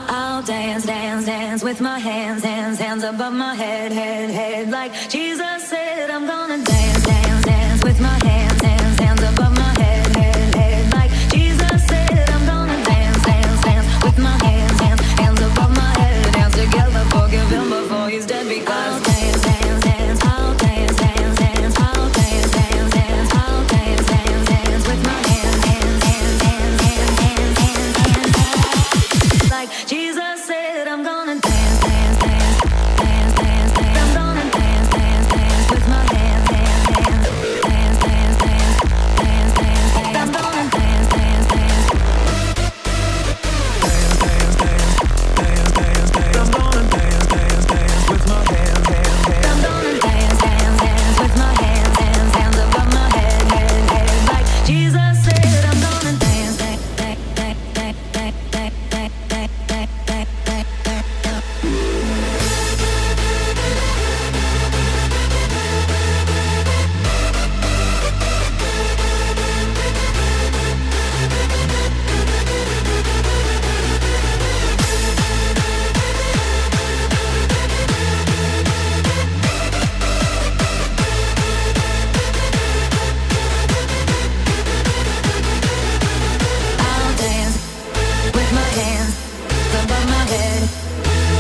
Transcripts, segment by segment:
I'll dance, dance, dance with my hands, hands, hands above my head, head, head. Like Jesus said, I'm gonna dance, dance, dance with my hands, hands, hands above my head, head, head. Like Jesus said, I'm gonna dance, dance, dance with my hands, hands, hands above my head. Dance together, forgive him before he's dead. Because I'll dance, dance, dance, I'll dance, dance, dance, I'll dance, dance, dance, I'll dance, dance, dance with my hands, hands, hands, hands, hands, hands, hands, hands, hands. Like Jesus said, I'm gonna dance, dance, dance, dance, dance, dance. I'm gonna dance, dance, dance with my hands, hands, hands, dance, dance, dance, dance, dance, dance. I'm gonna dance, dance, dance, dance, dance, dance, dance, dance, dance. I'm gonna dance, dance, dance with my hands, hands, hands. I'm gonna dance, dance, dance with my hands, hands, hands above my head, head, head. Like Jesus said, I'm gonna dance, dance, dance, dance, dance, dance, dance, dance, dance, dance, dance, I'll dance with my hands above my head.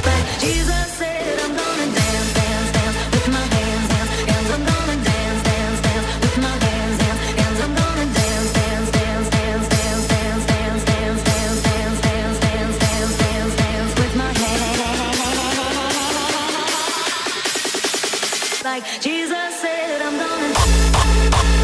Like Jesus said, I'm gonna dance, dance, dance with my hands, hands, hands. I'm gonna dance, dance, dance with my hands, hands, hands. I'm gonna dance, dance, dance, dance, dance, dance, dance, dance, dance, dance, dance, dance, dance, dance, dance with my hands. Like Jesus said, I'm gonna.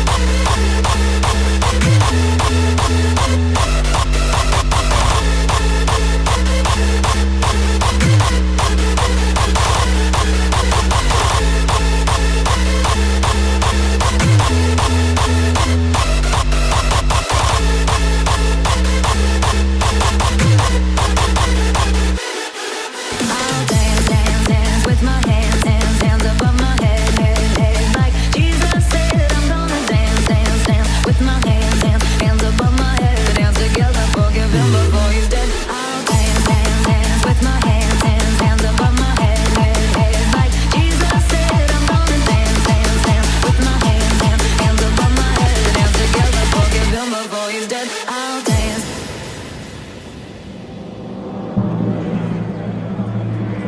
I'll dance, dance, dance with my hands, hands, hands above my head, head, head. Like Jesus said, I'm gonna dance, dance, dance with my hands, hands, hands above my head. Dance together, forgive him before he's dead. I'll dance, dance, dance with my hands, hands, hands above my head, head, head. Like Jesus said, I'm gonna dance, dance, dance with my hands, hands, hands above my head. Dance together, forgive him before he's dead. I'll dance.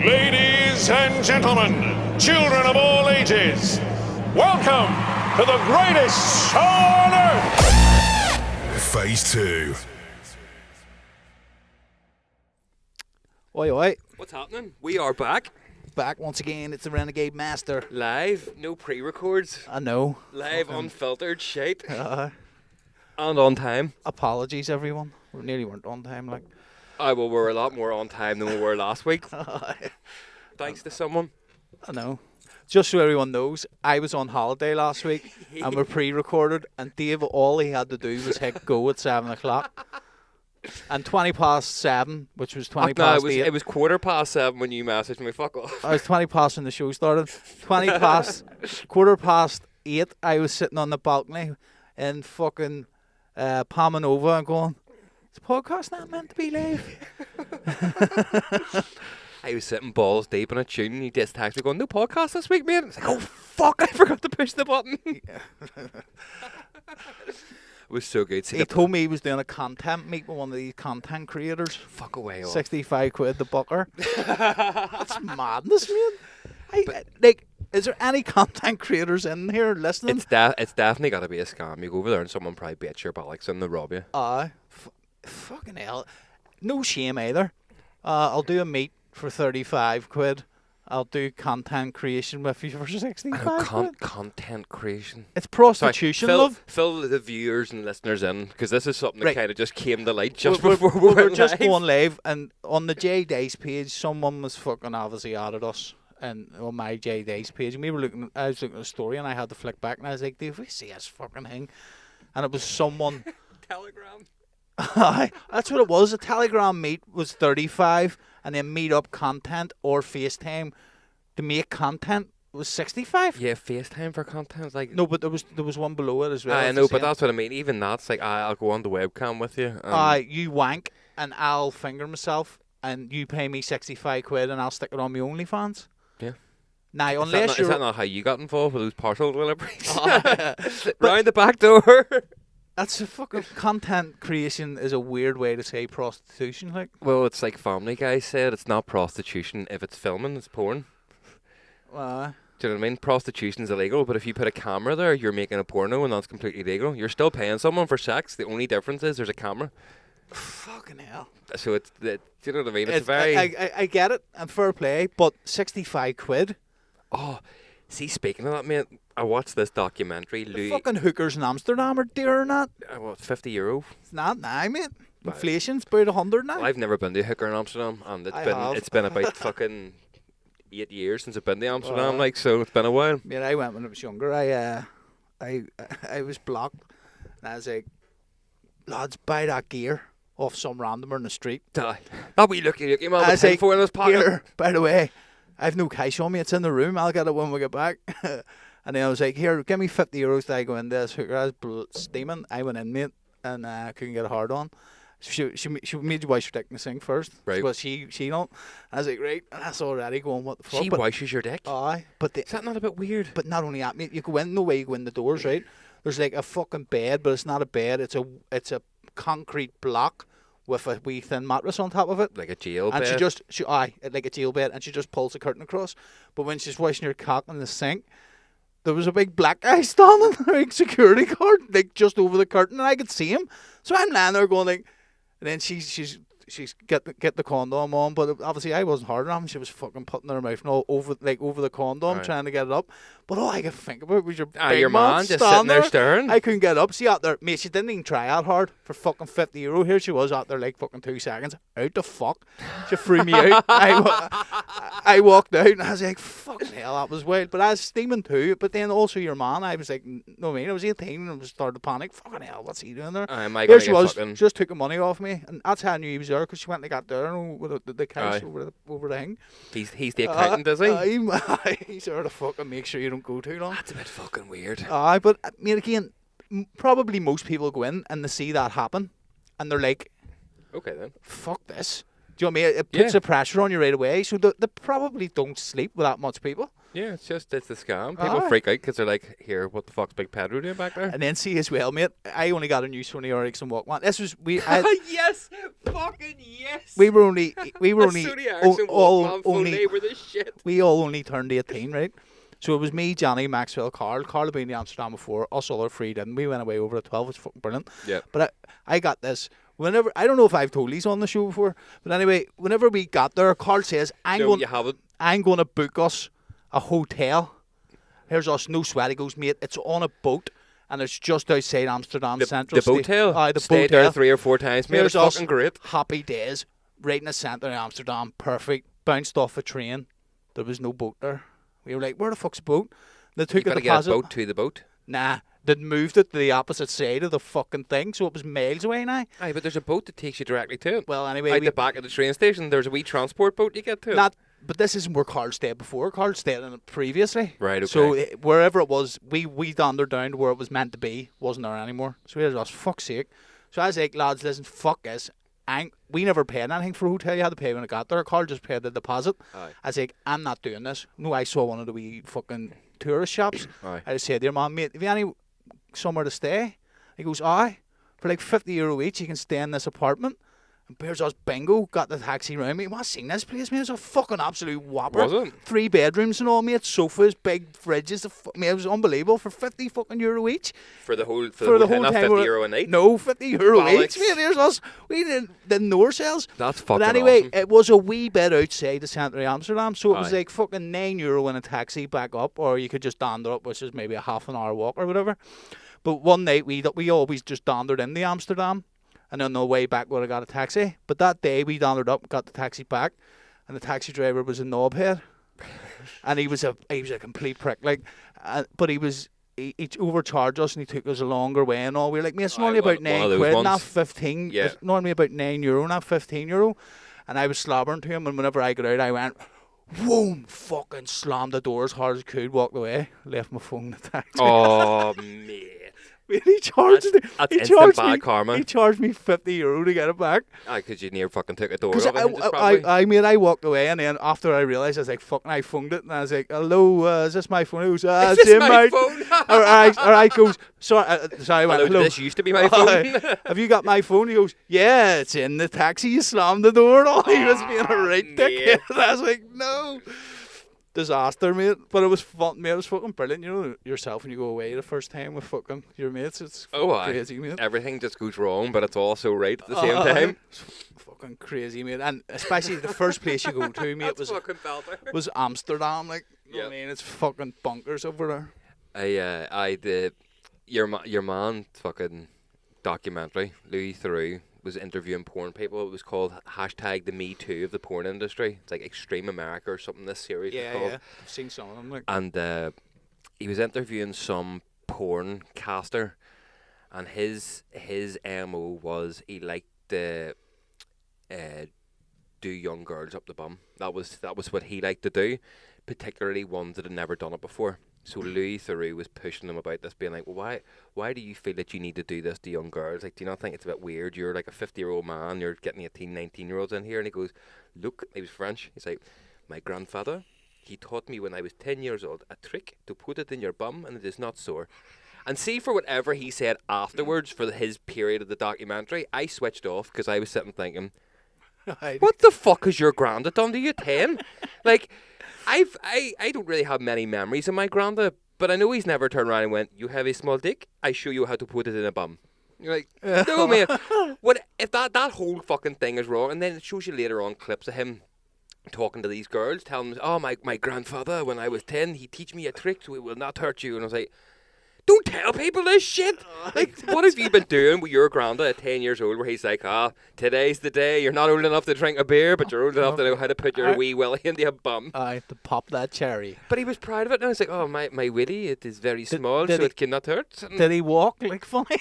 Ladies and gentlemen, children of all ages, welcome to the greatest show on earth! Phase 2. Oi, oi. What's happening? We are back. Back once again. It's the Renegade Master. Live, no pre-records. I know. Live, unfiltered shit. Uh, And on time. apologies, everyone. We nearly weren't on time. Like, Well, we were a lot more on time than we were last week. Thanks to someone. I know. Just so everyone knows, I was on holiday last week and we're pre-recorded, and Dave, all he had to do was hit go at 7 o'clock. And 20 past 7, which was 20 No, past 8. it was 7:15 when you messaged me. Fuck off. I was 20 past when the show started. quarter past 8, I was sitting on the balcony in fucking Palmanova and going, is the podcast not meant to be live? I was sitting balls deep in a tune and you just texted me going, no podcast this week, mate. It's like, oh fuck, I forgot to push the button. It was so good. See, He told me he was doing a content meet with one of these content creators. fuck away off. 65 quid the bucker. That's madness, man. Like, is there any content creators in here listening? It's definitely got to be a scam. You go over there and someone probably bets your bollocks and they rob you. Fucking hell. No shame either. I'll do a meet for 35 quid. I'll do content creation with you for 65 quid. Content creation. It's prostitution, Sorry, love. fill the viewers and listeners in, because this is something that Right. kind of just came to light just We're- before we we're went just live. going live, and on the J Dice page, someone was fucking obviously added us, and on my J Dice page, and I was looking at a story, and I had to flick back, and I was like, "Did we see this fucking thing?" And it was someone. Telegram. That's what it was. A Telegram meet was 35, and then meet up content or FaceTime to make content was 65. Yeah, FaceTime for content. Like No, but there was one below it as well. I it's know, the but same. that's what I mean. Even that's like I'll go on the webcam with you. You wank and I'll finger myself and you pay me 65 quid and I'll stick it on my OnlyFans. Yeah. Now, unless Is that not how you got involved with those parcel deliveries? Oh, Round the back door. that's a fucking content creation is a weird way to say prostitution. Like, Well, it's like Family Guy said, it's not prostitution if it's filming, it's porn. Do you know what I mean? Prostitution's illegal, but if you put a camera there, you're making a porno and that's completely legal. You're still paying someone for sex. The only difference is there's a camera. fucking hell. So do you know what I mean? It's It's, very... I get it, and fair play, but 65 quid? Oh, see, speaking of that, mate, I watched this documentary. The fucking hookers in Amsterdam are dearer than that. What, €50? It's not now, mate. Right. Inflation's about 100 now. Well, I've never been to a hooker in Amsterdam, and I have. it's been about fucking 8 years since I've been to Amsterdam, Oh. like, so it's been a while. Mate, I went when I was younger. I was blocked, and I was like, lads, buy that gear off some randomer in the street. That wee looky man I with say, tinfoil in his pocket. Here, by the way, I've no cash on me. It's in the room. I'll get it when we get back. And then I was like, here, give me €50 that I go in this hooker. I was steaming. I went in, mate, and couldn't get a hard on. She made you wash your dick in the sink first. Right. But she don't. I was like, right. And that's already going, what the fuck? She But- washes your dick. Aye. But Is that not a bit weird? But not only that, mate, you go in, no way you go in the doors, right? There's like a fucking bed, but it's not a bed. It's a concrete block with a wee thin mattress on top of it. Like a jail And bed? she like a jail bed, and she just pulls the curtain across. But when she's washing her cock in the sink, there was a big black guy standing there, like security guard, like just over the curtain, and I could see him. So I'm lying there going like, and then she's get the condom on, but obviously I wasn't hard enough. She was fucking putting her mouth and all over the condom, Right. trying to get it up. But all I could think about was your Ah, big your man just standing sitting there staring. I couldn't get up. See out there, mate. She didn't even try out hard for fucking €50. Here she was out there like fucking 2 seconds. Out the fuck. She threw me out. I walked out and I was like, fucking hell, that was wild. But I was steaming too. But then also your man, I was like, no, I mean, I was 18 and I started to panic. Fucking hell, what's he doing there? Am I Here gonna she get was, fucking... just took the money off me, and that's how I knew he was there, because she went and got there with the cash Aye. over the thing. He's the accountant, is he? He's there to fucking make sure you don't go too long. That's a bit fucking weird. Aye, but I mean, again, probably most people go in and they see that happen, and they're like, Okay then. fuck this. Do you know what I mean? It puts Yeah. the pressure on you right away, so they probably don't sleep with that much people. Yeah, it's a scam. People Aye. freak out because they're like, here, what the fuck's Big Pedro doing back there? And then see as well, mate, I only got a new Sony Ericsson Walkman. This was, Yes! Fucking yes! we were only Sony Ericsson Walkman full only name were the shit. we all only turned 18, right? So it was me, Johnny, Maxwell, Carl. Carl had been in Amsterdam before. Us other three didn't. We went away over at 12. It was fucking brilliant. Yeah. But I got this. Whenever, I don't know if I've told these on the show before, but anyway, whenever we got there, Carl says, No, you haven't. I'm going to book us a hotel. Here's us, no sweat. He goes, mate, it's on a boat, and it's just outside Amsterdam Central. The boatel? Aye, the Stayed boatel. there 3 or 4 times, mate. Here's It's us, fucking great. happy days, right in the centre of Amsterdam, perfect. Bounced off a train. There was no boat there. We were like, where the fuck's the boat? They You took a gotta get a deposit. boat to the boat. Nah, they'd moved it to the opposite side of the fucking thing, so it was miles away now. Aye, but there's a boat that takes you directly to it. Well, anyway, Out we, the back of the train station, there's a wee transport boat you get to it. not, but this isn't where Carl stayed before. Carl stayed in it previously. Right, okay. So wherever it was, we wandered down to where it was meant to be. Wasn't there anymore. So we was, fuck's sake. So I was like, lads, listen, fuck this. We never paid anything for a hotel. You had to pay when it got there. Carl just paid the deposit. Aye. I was like, I'm not doing this. No, I saw one of the wee fucking tourist shops. Aye. I just said, dear man, mate, have you any somewhere to stay? He goes, aye. For like €50 each, you can stay in this apartment. And here's us bingo, got the taxi round me. I've seen this place, mate. It's a fucking absolute whopper. Was it? 3 bedrooms and all, mate. Sofas, big fridges. Mate, it was unbelievable for €50 fucking each. For the whole For the time, whole not time. €50 a night. No, €50 Bollocks. each, mate. Here's us. We didn't know ourselves. That's fucking But anyway, awesome. it was a wee bit outside the centre of Amsterdam, so it was Aye. like fucking €9 in a taxi back up, or you could just dander up, which is maybe a half an hour walk or whatever. But one night we always just dandered into Amsterdam, and on the way back we would have got a taxi. But that day we dandered up and got the taxi back, and the taxi driver was a knobhead, and he was a complete prick. Like, but he overcharged us and he took us a longer way and all. We were like, mate, it's Aye, normally about one of those £9, not ones. 15. Yeah. It's normally about €9, not €15. And I was slobbering to him, and whenever I got out, I went, whoa, fucking slammed the door as hard as I could, walked away, left my phone in the taxi. Oh, mate. He charged me. That's He instant charged bad me. karma. He charged me €50 to get it back. Because you near fucking took a door Because off it. Probably. I walked away, and then after I realised, I was like, fucking, I phoned it, and I was like, hello, is this my phone? He goes, Is it's this in my phone? All right, goes, sorry, I went, Hello, hello. this used to be my phone. Have you got my phone? He goes, yeah, it's in the taxi. You slammed the door, and all. He was being a right dickhead. I was like, no. Disaster, mate. But it was fun, mate. It was fucking brilliant. You know yourself when you go away the first time with fucking your mates. It's crazy, mate. Everything just goes wrong, but it's also right at the same time. It's fucking crazy, mate. And especially the first place you go to, mate, was Amsterdam. Like, you know what I mean? It's fucking bonkers over there. Your man fucking documentary, Louis Theroux, was interviewing porn people. It was called # the Me Too of the porn industry. It's like Extreme America or something. This series is called. Yeah. I've seen some of them. Like. And he was interviewing some porn caster, and his MO was he liked to do young girls up the bum. That was what he liked to do, particularly ones that had never done it before. So Louis Theroux was pushing him about this, being like, well, why do you feel that you need to do this to young girls? Like, do you not think it's a bit weird? You're like a 50-year-old man, you're getting 18, 19-year-olds in here. And he goes, look, he was French. He's like, my grandfather, he taught me when I was 10 years old a trick to put it in your bum and it is not sore. And see, for whatever he said afterwards for his period of the documentary, I switched off because I was sitting thinking, what the fuck has your granddad done to you 10? Like... I don't really have many memories of my granda, but I know he's never turned around and went, you have a small dick, I show you how to put it in a bum. You're like, no, man. What if that whole fucking thing is wrong? And then it shows you later on clips of him talking to these girls, telling them, oh, my grandfather, when I was 10, he teach me a trick so it will not hurt you. And I was like, don't tell people this shit. Like, what have you been doing with your granda at 10 years old where he's like, today's the day. You're not old enough to drink a beer, but you're old enough to know how to put your wee willy into a bum. To pop that cherry. But he was proud of it. And I was like, oh, my willy, it is very small, so it cannot hurt. And did he walk like funny?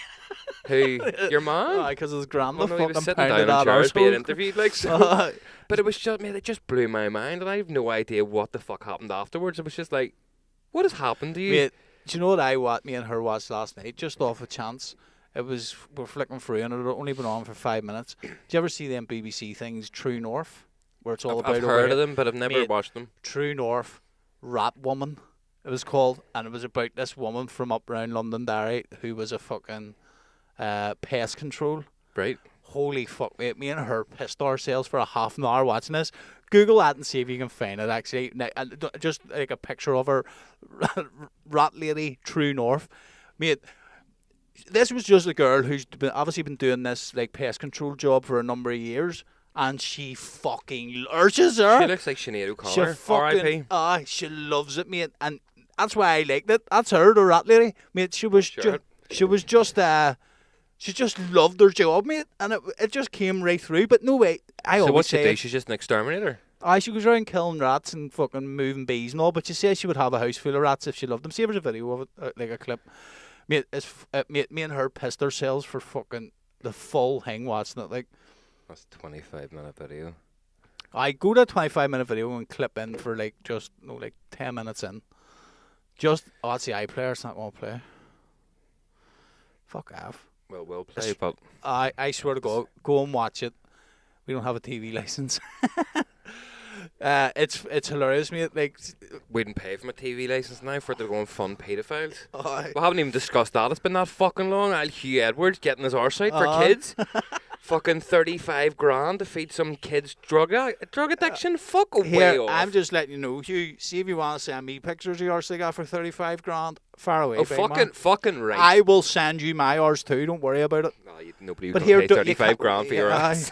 Who? Your man? Because his grandma he was fucking sitting pounded down in that chairs being arsehole. interviewed. Like, so. But it was just, man, it just blew my mind. And I have no idea what the fuck happened afterwards. It was just like, what has happened to you? Mate, do you know what me and her watched last night? Just off a chance. We're flicking through and it had only been on for 5 minutes. Do you ever see them BBC things, True North? Where it's all about... I've heard of them, but I've never watched them. True North, Rat Woman, it was called. And it was about this woman from up around Londonderry who was a fucking pest control. Right. Holy fuck, mate. Me and her pissed ourselves for a half an hour watching this. Google that and see if you can find it, actually. Just like a picture of her, Rat Lady, True North. Mate, this was just a girl who's obviously been doing this like pest control job for a number of years, and she fucking lurches her. She looks like Sinead O'Connor. R.I.P. She loves it, mate. And that's why I liked it. That's her, the Rat Lady. Mate, she just loved her job, mate, and it just came right through. But no way, So what's she do? She's just an exterminator? She goes around killing rats and fucking moving bees and all, but she says she would have a house full of rats if she loved them. See, there's a video of it, like a clip. Mate, me and her pissed ourselves for fucking the full thing watching it. Like, that's a 25-minute video. I go to a 25-minute video and clip in for like 10 minutes in. That's the iPlayer. It's not one play. Fuck off. Well, we'll play, but I swear to God, go and watch it. We don't have a TV license. It's hilarious, mate. Like, we didn't pay for my TV license now for it to go and fund paedophiles. We haven't even discussed that. It's been that fucking long. Hugh Edwards getting his arse out for kids. Fucking 35 grand to feed some kids drug addiction. Fuck away off. I'm just letting you know, Hugh. See if you want to send me pictures of yours they got for 35 grand. Far away. Oh, fucking right. I will send you my ours too. Don't worry about it. No, nobody will pay 35 grand for your ass.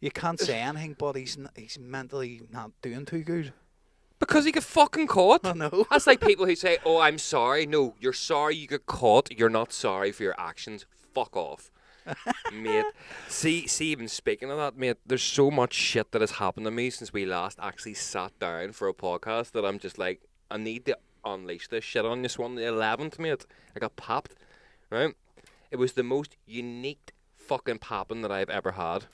You can't say anything, but he's mentally not doing too good. Because he got fucking caught. I know. That's like people who say, "Oh, I'm sorry." No, you're sorry you got caught. You're not sorry for your actions. Fuck off. Mate, see, even speaking of that, mate, there's so much shit that has happened to me since we last actually sat down for a podcast that I'm just like, I need to unleash this shit on this one. The 11th, mate, I got popped, right? It was the most unique fucking popping that I've ever had.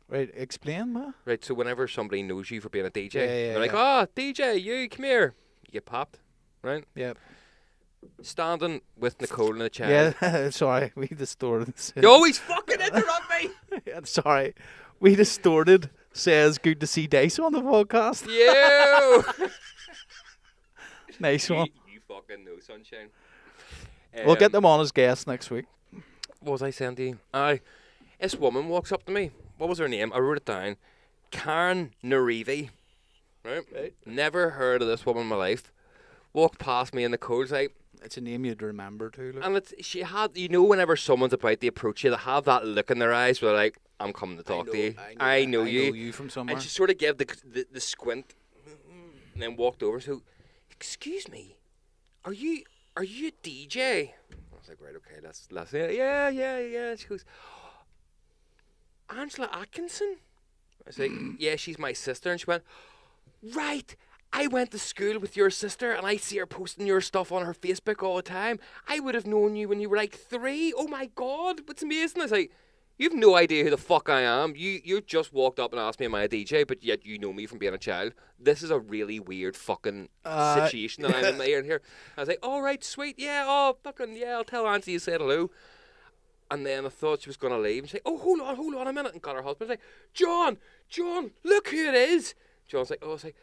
Right, explain, man. Right, so whenever somebody knows you for being a DJ, yeah, they're like, oh, DJ, you, come here. You get popped, right? Yep. standing with Nicole and the child. Yeah, sorry, we distorted. You always fucking interrupt me. Yeah, sorry, we distorted. Says good to see Dice on the podcast. You. Nice one. You fucking know, sunshine. We'll get them on as guests next week. What was I saying to you? This woman walks up to me. What was her name? I wrote it down. Karen Narivi. Right? Never heard of this woman in my life. Walked past me in the cold like. It's a name you'd remember too. Look. And she had, whenever someone's about to approach you, they have that look in their eyes where they're like, I'm coming to talk to you. I know you. I know you from somewhere. And she sort of gave the squint and then walked over. So, excuse me, are you a DJ? I was like, right, okay, let's yeah. She goes, Angela Atkinson? I was like, yeah, she's my sister. And she went, right, I went to school with your sister and I see her posting your stuff on her Facebook all the time. I would have known you when you were like 3. Oh my God, what's amazing. I was like, you have no idea who the fuck I am. You just walked up and asked me am I a DJ, but yet you know me from being a child. This is a really weird fucking situation that I'm in here. I was like, all right, sweet, yeah, I'll tell Auntie you said hello. And then I thought she was going to leave and say, oh, hold on a minute. And got her husband like, John, look who it is. John's like, it's like,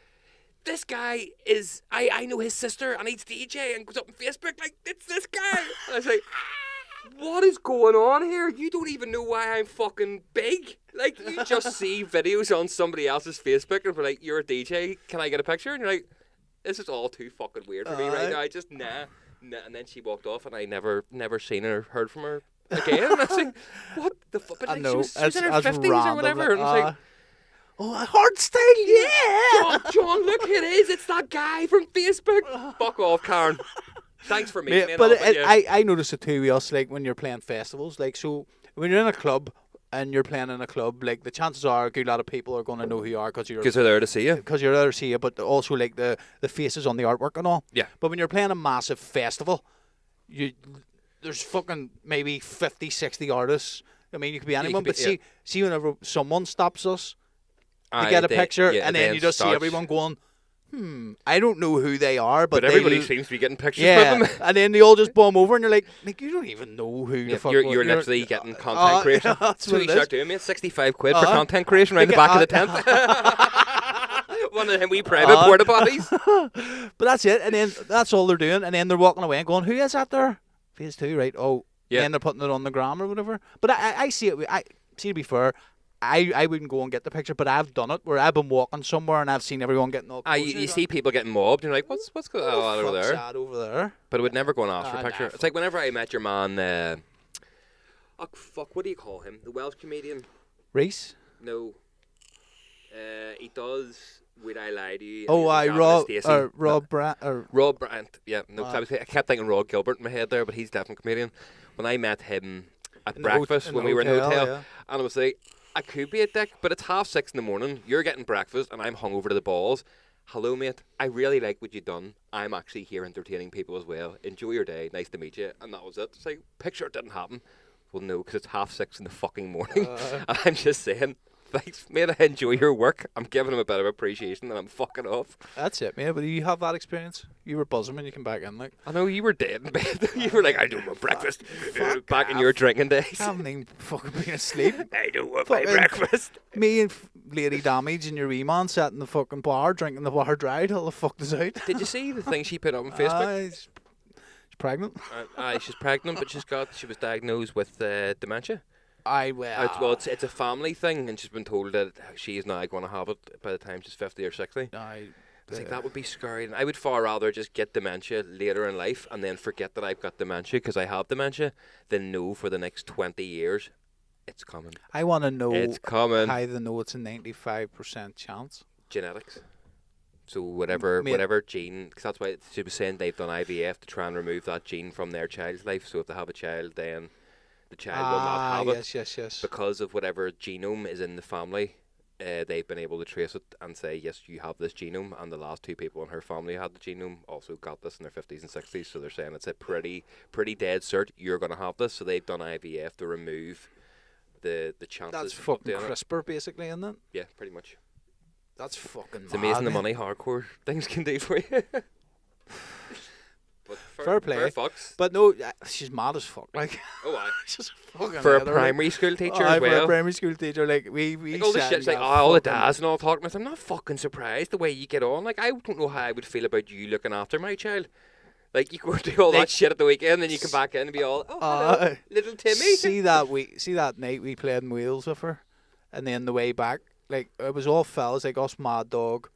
this guy is, I know his sister and he's DJ and goes up on Facebook like, it's this guy. And I was like, what is going on here? You don't even know why I'm fucking big. Like, you just see videos on somebody else's Facebook and be like, you're a DJ, can I get a picture? And you're like, this is all too fucking weird for me right now. I just, nah. And then she walked off and I never seen her, heard from her again. And I was like, what the fuck? But like, she was in her 50s or whatever. And I was like, oh, hard style, yeah. John, look who it is. It's that guy from Facebook. Fuck off, Karen. Thanks for meeting me. But I noticed it too with us, like when you're playing festivals. Like, so when you're in a club and you're playing in a club, like the chances are a good lot of people are going to know who you are because they're there to see you. Because you're there to see you, but also like the faces on the artwork and all. Yeah. But when you're playing a massive festival, there's fucking maybe 50, 60 artists. I mean, you could be anyone, but see whenever someone stops us, you get a picture, and then you just see everyone going, I don't know who they are, but everybody seems to be getting pictures with them. And then they all just bomb over, and you're like you don't even know who the fuck you're literally getting content creation. That's what you start doing, mate. 65 quid for content creation around the back of the tent. One of them wee private porta potties. But that's it, and then that's all they're doing, and then they're walking away and going, who is that there? Phase 2, right? Oh, yeah. And they're putting it on the gram or whatever. But I see it. To be fair, I wouldn't go and get the picture, but I've done it where I've been walking somewhere and I've seen everyone getting all close. You see people getting mobbed, and you're like, what's going on over there? Over there? But I would never go and ask for a picture. It's like whenever I met your man, what do you call him? The Welsh comedian? Reese? No. He does Would I Lie to You? Rob Brandt. Rob Brandt, yeah. No, I kept thinking Rod Gilbert in my head there, but he's definitely a comedian. When I met him at breakfast when we were in the hotel, and I was like, I could be a dick, but it's 6:30 in the morning, you're getting breakfast, and I'm hungover to the balls. Hello, mate. I really like what you've done. I'm actually here entertaining people as well. Enjoy your day. Nice to meet you. And that was it. It's like, picture it didn't happen. Well, no, because it's 6:30 in the fucking morning. And I'm just saying, thanks, mate. I enjoy your work. I'm giving him a bit of appreciation, and I'm fucking off. That's it, mate. But you have that experience. You were buzzing when you came back in, like. I know you were dead in bed. You were like, I don't want breakfast. Back in your drinking days. I haven't even fucking been asleep. I don't want my breakfast. Me and Lady Damage and your wee man sat in the fucking bar drinking the bar dry till the fuck us out. Did you see the thing she put up on Facebook? She's pregnant. She's pregnant, but she was diagnosed with dementia. It's a family thing, and she's been told that she is now going to have it by the time she's 50 or 60. It's like, that would be scary. And I would far rather just get dementia later in life and then forget that I've got dementia because I have dementia than know for the next 20 years it's coming. I want to know it's coming. How they know it's a 95% chance. Genetics. So whatever gene, because that's why she was saying they've done IVF to try and remove that gene from their child's life. So if they have a child, then the child will not have it. Yes. Because of whatever genome is in the family, they've been able to trace it and say, yes, you have this genome. And the last 2 people in her family who had the genome also got this in their 50s and 60s. So they're saying it's a pretty dead cert. You're going to have this. So they've done IVF to remove the chances. That's fucking CRISPR, basically, isn't it? Yeah, pretty much. That's fucking It's amazing the money hardcore things can do for you. But Fair play. Fair fucks. But no, she's mad as fuck. Like, Oh, aye. she's fucking For a mad, like. primary school teacher Aye, as well. For a primary school teacher, like we Like all the sat shit's and like, got all the fucking- dads and all talking. I'm not fucking surprised the way you get on. Like, I don't know how I would feel about you looking after my child. Like, you go do all Like, that shit at the weekend, then you come back in and be all, oh, hello, little Timmy. See that night we played in Wales with her, and then the way back, like it was all fellas like us, Mad Dog.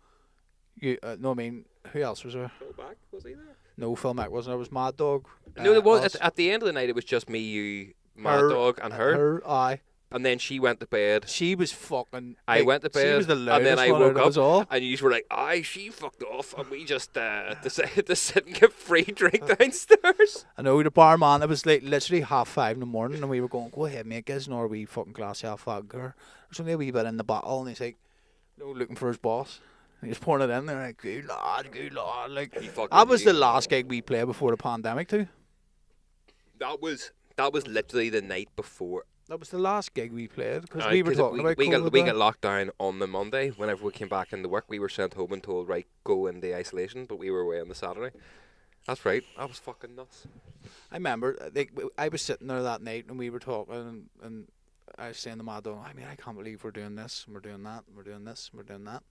You no, I mean who else was there? Go back, was he there? No, Phil Mac wasn't there. It was Mad Dog. No, it was us, at the end of the night. It was just me, you, Mad Dog, and her. Aye. And then she went to bed. She was fucking. I like, went to bed, She was the and loudest then I one out woke of us up, all. and you were like, "Aye, she fucked off," and we just decided to sit and get free drink downstairs. I know the barman. It was like literally 5:30 in the morning, and we were going, "Go ahead, mate, get our wee fucking glass of vodka." There's only a wee bit in the bottle, and he's like, "No, looking for his boss." And he's pouring it in there, like, good lord. Like, that was the last gig we played before the pandemic, too. That was literally the night before. That was the last gig we played because we were talking about we COVID got then. locked down on the Monday. Whenever we came back into work, we were sent home and told, right, go into isolation. But we were away on the Saturday. That's right. That was fucking nuts. I remember, like, I was sitting there that night and we were talking, and I was saying to Mad Dog, I mean, I can't believe we're doing this, and we're doing that, and we're doing this, and we're doing that.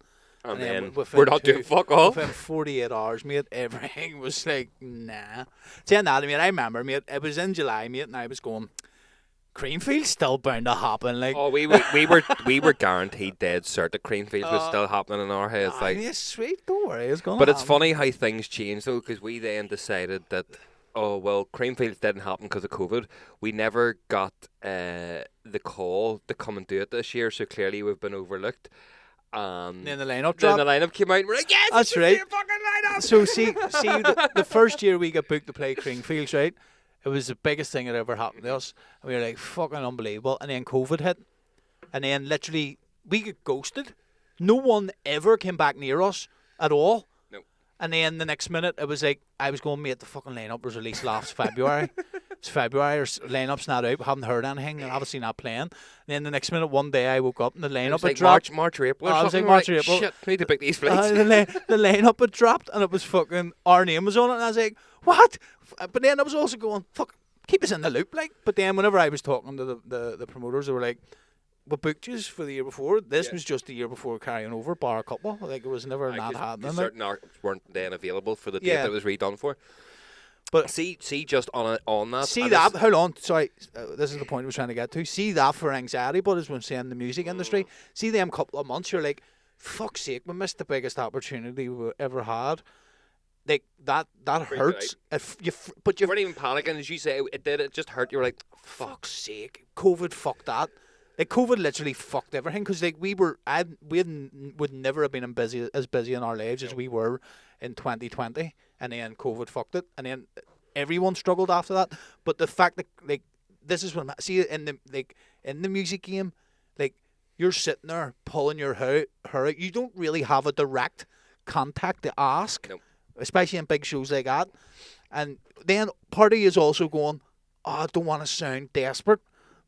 And then within we're not doing fuck all. Within 48 hours, mate, everything was like, nah. Saying that, I mean, I remember, mate, it was in July, mate, and I was going, Creamfield's still bound to happen. Like, oh, we were guaranteed dead cert that Creamfield was still happening in our heads. Like, yeah, sweet, don't worry, it's going to but it's happen. funny how things change though, because we then decided that, oh well, Creamfields didn't happen because of COVID. We never got the call to come and do it this year, so clearly we've been overlooked. Then the lineup Then dropped. the lineup came out and we're like, yes, That's it's right. the fucking lineup. So see, the first year we got booked to play Creamfields, right? It was the biggest thing that ever happened to us. And we were like, fucking unbelievable. And then COVID hit. And then literally, we got ghosted. No one ever came back near us at all. Nope. And then the next minute, it was like, I was going, mate, the fucking lineup was released last February. It's February, lineup's not out, haven't heard anything, and obviously not playing. And then the next minute, one day, I woke up and the lineup had like dropped. March or April or I was something. like, March We're or April. Shit, we need to pick these flights. The lineup had dropped and it was fucking, our name was on it, and I was like, what? But then I was also going, fuck, keep us in the loop, like. But then whenever I was talking to the promoters, they were like, we booked you for the year before. This was just the year before carrying over, bar a couple. Like, it was never not happening. Certain arts weren't then available for the date Yeah. that it was redone for. But see, just on that. see and that, this- hold on, sorry, this is the point I was trying to get to. See that for anxiety butters when saying the music industry. See them couple of months, you're like, fuck's sake, we missed the biggest opportunity we ever had. Like, that hurts. But You you weren't even panicking, as you say. It did. It just hurt. You were like, fuck's sake, COVID fucked that. Like, COVID literally fucked everything, because like would never have been as busy in our lives as we were in 2020, and then COVID fucked it, and then everyone struggled after that. But the fact that, like, this is what in the music game, like, you're sitting there pulling your hair out. You don't really have a direct contact to ask, Nope. especially in big shows like that. And then part of you is also going, oh, I don't want to sound desperate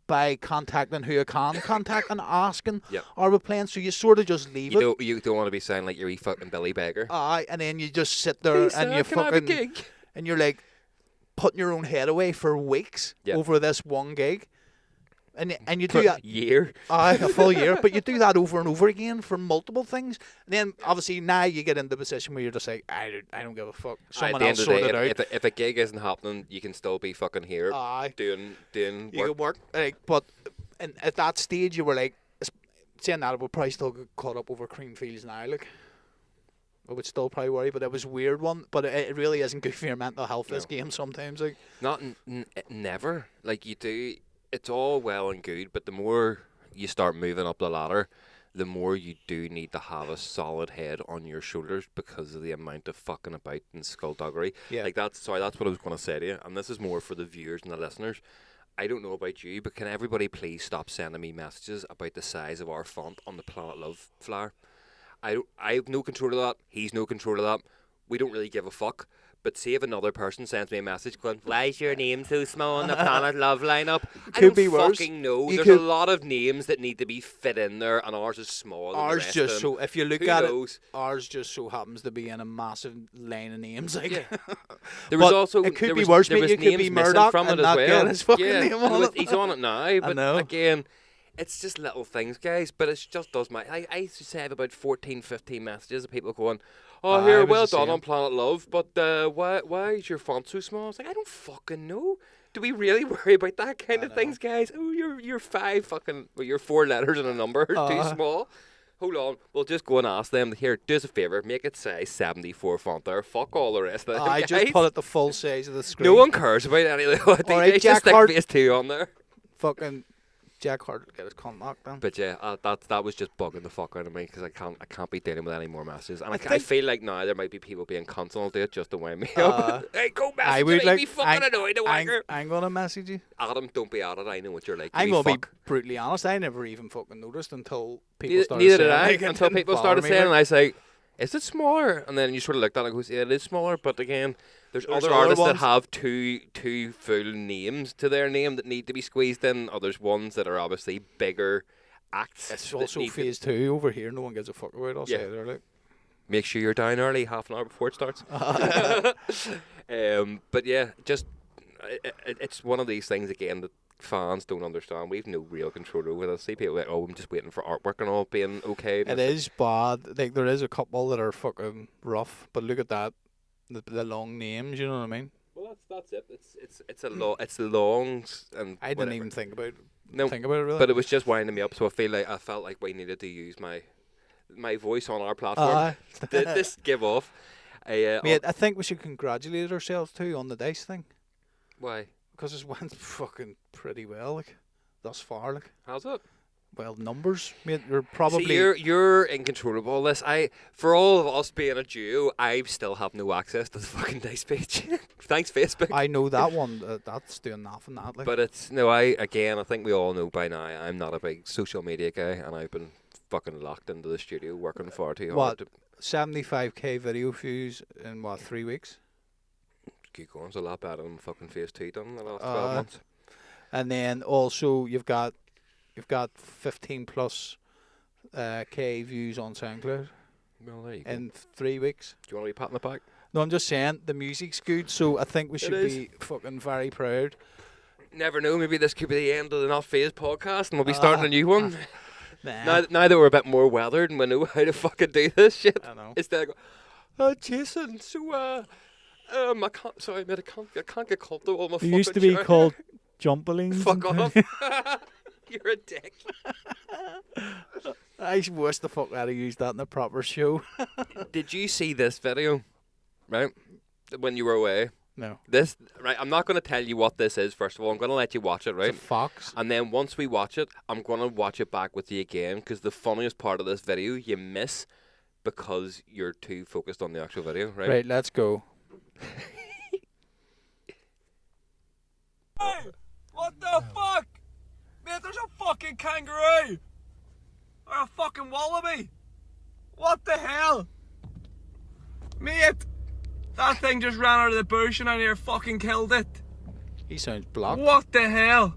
by contacting who you can contact and asking, Yep. are we playing? So you sort of just leave it. you don't want to be sounding like you're a fucking Billy Beggar. Aye, and then you just sit there and you can I have a fucking, gig? and you're like putting your own head away for weeks Yep. over this one gig. And you do that, Year. a full year, but you do that over and over again for multiple things. And then obviously now you get into the position where you're just like, I don't give a fuck. Someone At else the sort end it of out. the day, if a gig isn't happening, you can still be fucking here Aye. doing You work. can work, like, but and at that stage you were like, saying that, I would probably still get caught up over Creamfields now. Like, I would still probably worry, but it was a weird one. But it really isn't good for your mental health. This game sometimes, like. Not never. Like you do, it's all well and good, but the more you start moving up the ladder, the more you do need to have a solid head on your shoulders because of the amount of fucking about and skullduggery. Yeah. Like that's what I was going to say to you, and this is more for the viewers and the listeners. I don't know about you, but can everybody please stop sending me messages about the size of our font on the Planet Love flyer? I have no control of that. He's no control of that. We don't really give a fuck. But see if another person sends me a message going, why is your name so small on the Planet Love lineup? I Could don't be worse. fucking know. You There's could- a lot of names that need to be fit in there, and ours is small. Ours than the just rest so of them. if you look Who at knows? it, ours just so happens to be in a massive line of names. Like, Yeah. There was But also it could there be was, worse, there mate. was You could names be missing Murdoch from it and as not well. get his fucking yeah. name on Well, it. he's on it now, but know. again, it's just little things, guys. But it just does my. I used to have about 14, 15 messages of people going, "Oh, I here, was well the done same. on Planet Love, but why is your font so small?" I was like, I don't fucking know. Do we really worry about that kind of things, guys? Oh, you're 4 letters and a number too small. Hold on, we'll just go and ask them. Here, do us a favour, make it size 74 font there. Fuck all the rest of it. I just put it the full size of the screen. No one cares about any of the Alright, just Jack stick Hart. phase 2 on there. Fucking Jack Hart would get his cunt knocked down. But yeah, that was just bugging the fuck out of me because I can't be dealing with any more messages. And I think- feel like now there might be people being cunts and I'll do it just to wind me up. Hey, go message I would me, like. be fucking annoyed, the wanker. I'm gonna message you. Adam, don't be at it. I know what you're like. I'm You gonna be fuck. brutally honest. I never even fucking noticed until people Neither, started neither saying did it. I Like, it until didn't people bother started me, saying, and like. I was like, is it smaller? And then you sort of looked at it and goes, yeah, it is smaller. But again, there's There's other other artists that ones. have two full names to their name that need to be squeezed in. Or there's ones that are obviously bigger acts. It's that also need to- phase 2 over here. No one gives a fuck about us Yeah. either. Like. Make sure you're down early, half an hour before it starts. But yeah, just it's one of these things again that fans don't understand. We've no real control over this. See people like, oh, I'm just waiting for artwork and all being okay. It is bad. Like there is a couple that are fucking rough, but look at that, the long names. You know what I mean? Well, that's it. It's long and I didn't whatever. even think about No, it really. but it was just winding me up. So I felt like we needed to use my voice on our platform. This give off. Mate, I think we should congratulate ourselves too on the dice thing Why? because it's went fucking pretty well, like thus far. Like, How's it? well, numbers, mate, you're probably. See, you're in control of all this. For all of us being a duo, I still have no access to the fucking dice page. Thanks, Facebook. I know that one. That's doing nothing. That like. But it's I think we all know by now. I'm not a big social media guy, and I've been fucking locked into the studio working far too hard. What? 75k video views in what 3 weeks? Keep going. It's a lot better than fucking phase 2 done in the last 12 months. And then also you've got 15 plus k views on SoundCloud Well, there you go. in 3 weeks. Do you want to be patting the back? No, I'm just saying the music's good, so I think we should is. be fucking very proud. Never know. Maybe this could be the end of the Not Fazed podcast, and we'll be starting a new one. Nah, Now that we're a bit more weathered and we know how to fucking do this shit. I know. Instead of go, Jason, so I can't. Sorry, mate, I can't get comfortable on my fucking chair." Jumpolines. Fuck off. You're a dick. I wish the fuck I'd have used that in a proper show. Did you see this video? Right, when you were away. No. This right. I'm not going to tell you what this is. First of all, I'm going to let you watch it. Right. It's a fox. And then once we watch it, I'm going to watch it back with you again because the funniest part of this video you miss because you're too focused on the actual video, right? Right, let's go. Hey, what the fuck? Mate, there's a fucking kangaroo! Or a fucking wallaby! What the hell? Mate, that thing just ran out of the bush and I near fucking killed it. He sounds blocked. What the hell?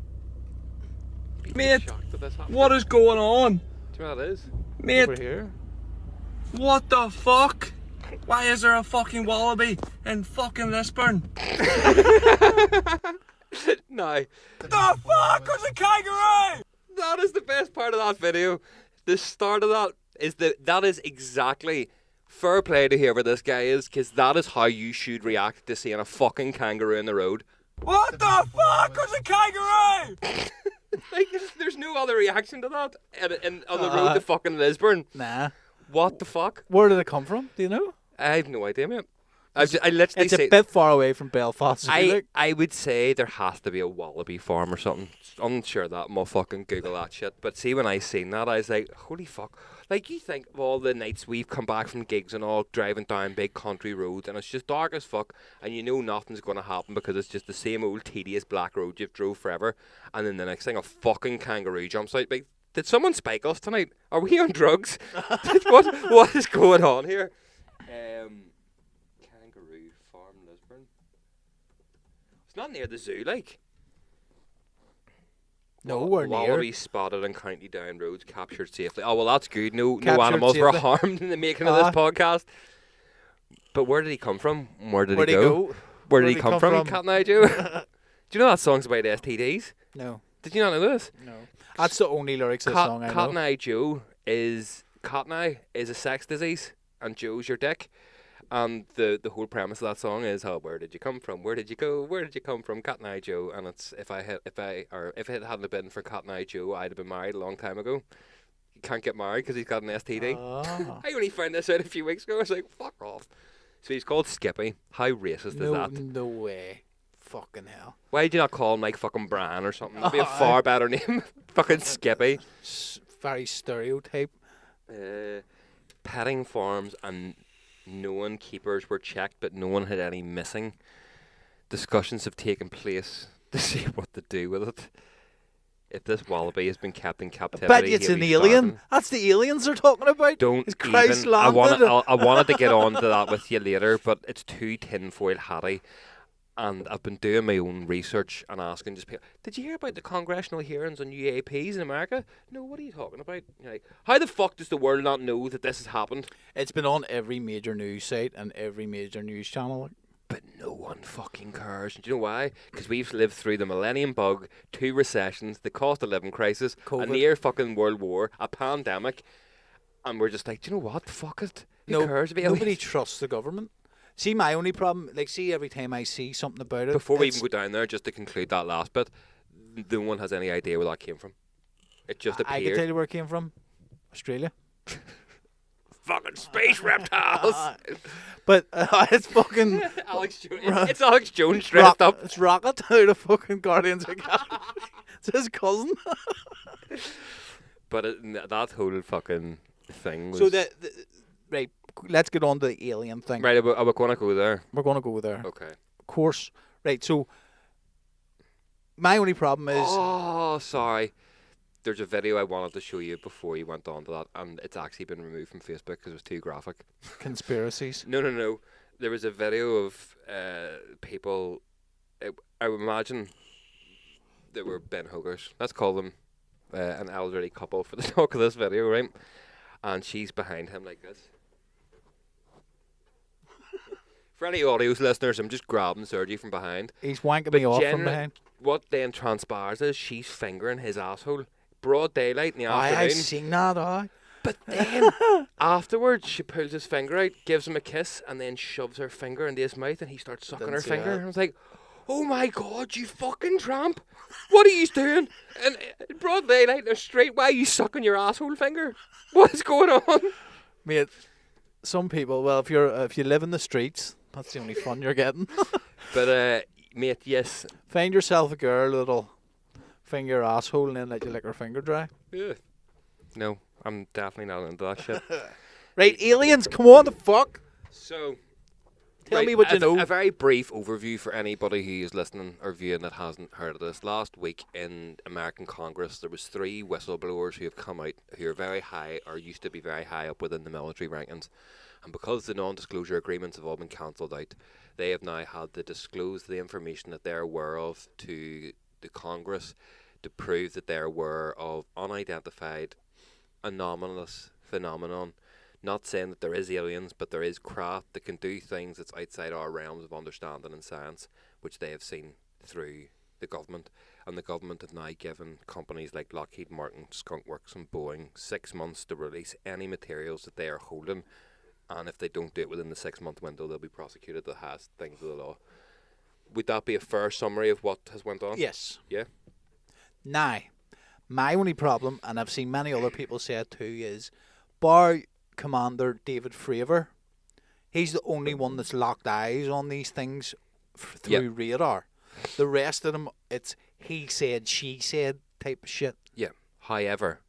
Mate, Shocked that this happened. what is going on? Do you know what that is? Mate, Over here. what the fuck? Why is there a fucking wallaby in fucking Lisburn? No. The fuck was a kangaroo? That is the best part of that video. The start of that is that is exactly fair play to whoever this guy is, because that is how you should react to seeing a fucking kangaroo in the road. What the fuck was a kangaroo? Like, there's no other reaction to that on the road to fucking Lisburn. Nah. What the fuck? Where did it come from? Do you know? I have no idea, mate. I literally It's say a bit far away from Belfast. I would say there has to be a wallaby farm or something. I'm sure that I'll fucking Google that shit. But see, when I seen that, I was like, holy fuck. Like, you think of all the nights we've come back from gigs and all driving down big country roads and it's just dark as fuck and you know nothing's going to happen because it's just the same old tedious black road you've drove forever, and then the next thing a fucking kangaroo jumps out. Like, did someone spike us tonight? Are we on drugs? What is going on here? Kangaroo farm Lisburn. It's not near the zoo, like. Nowhere near. Wallaby spotted in County Down roads, captured safely. Oh well, that's good. No Captured animals were safely. harmed in the making of this podcast. But where did he come from? Where did Where'd he he go? go? Where did he come from? Cat and Eye Joe. Do you know that song's about STDs? No. Did you not know this? No. That's the only lyrics of the song I Cat know. and Eye Joe is Cat and Eye is a sex disease, and Joe's your dick. And the whole premise of that song is, oh, where did you come from? Where did you go? Where did you come from? Cat and Eye Joe. And it's if it hadn't been for Cat and Eye Joe, I'd have been married a long time ago. He can't get married because he's got an STD. I only found this out a few weeks ago. I was like, fuck off. So he's called Skippy. How racist is that? No way. Fucking hell. Why did you not call him like fucking Bran or something? That'd be a far better name. Fucking Skippy. Very stereotype. Petting farms and known keepers were checked, but no one had any missing. Discussions have taken place to see what to do with it. If this wallaby has been kept in captivity, I bet it's he'll an be alien. starving. That's the aliens they're talking about. Don't Is Christ even. I landed? wanted to get on to that with you later, but it's too tinfoil hatty. And I've been doing my own research and asking just people, did you hear about the congressional hearings on UAPs in America? No, what are you talking about? You're like, how the fuck does the world not know that this has happened? It's been on every major news site and every major news channel. But no one fucking cares. Do you know why? Because we've lived through the millennium bug, 2 recessions, the cost of living crisis, COVID. a near fucking world war, a pandemic, and we're just like, do you know what? Fuck it. Who cares about Nobody aliens? trusts the government. See, my only problem, like, see, every time I see something about it. Before we even go down there, just to conclude that last bit, no one has any idea where that came from. It just I can appeared. tell you where it came from. Australia. Fucking space reptiles. But it's fucking Alex Jones. It's Alex Jones dressed up. It's Rocket out of fucking Guardians of the Galaxy. It's his cousin. But that whole fucking thing was... So right, let's get on to the alien thing. Right, are we going to go there? We're going to go there. Okay. Of course. Right, so my only problem is... Oh, sorry. There's a video I wanted to show you before you went on to that, and it's actually been removed from Facebook because it was too graphic. Conspiracies. No. There was a video of people, I would imagine they were Ben Hookers. Let's call them an elderly couple for the talk of this video, right? And she's behind him like this. For any audios listeners, I'm just grabbing Sergi from behind. He's wanking me off from behind. What then transpires is she's fingering his asshole. Broad daylight in the afternoon. I've seen that, But then, afterwards, she pulls his finger out, gives him a kiss, and then shoves her finger into his mouth, and he starts sucking her finger. And I was like, oh my God, you fucking tramp. What are you doing? And broad daylight, they're straight, why are you sucking your asshole finger? What is going on? Mate, some people, well, if you live in the streets, that's the only fun you're getting. But, mate, yes. Find yourself a girl that'll finger your asshole and then let you lick her finger dry. Ugh. No, I'm definitely not into that shit. Right, aliens, come on, the fuck. So, Tell me what you know. A very brief overview for anybody who is listening or viewing that hasn't heard of this. Last week in American Congress, there was 3 whistleblowers who have come out who are very high or used to be very high up within the military rankings. And because the non-disclosure agreements have all been cancelled out, they have now had to disclose the information that they're aware of to the Congress to prove that they're aware of unidentified anomalous phenomenon. Not saying that there is aliens, but there is craft that can do things that's outside our realms of understanding and science, which they have seen through the government. And the government have now given companies like Lockheed Martin, Skunk Works and Boeing 6 months to release any materials that they are holding. And if they don't do it within the 6-month window, they'll be prosecuted that has things of the law. Would that be a fair summary of what has went on? Yes. Yeah? Now, my only problem, and I've seen many other people say it too, is bar Commander David Fravor, he's the only one that's locked eyes on these things through radar. The rest of them, it's he said, she said type of shit. Yeah. However,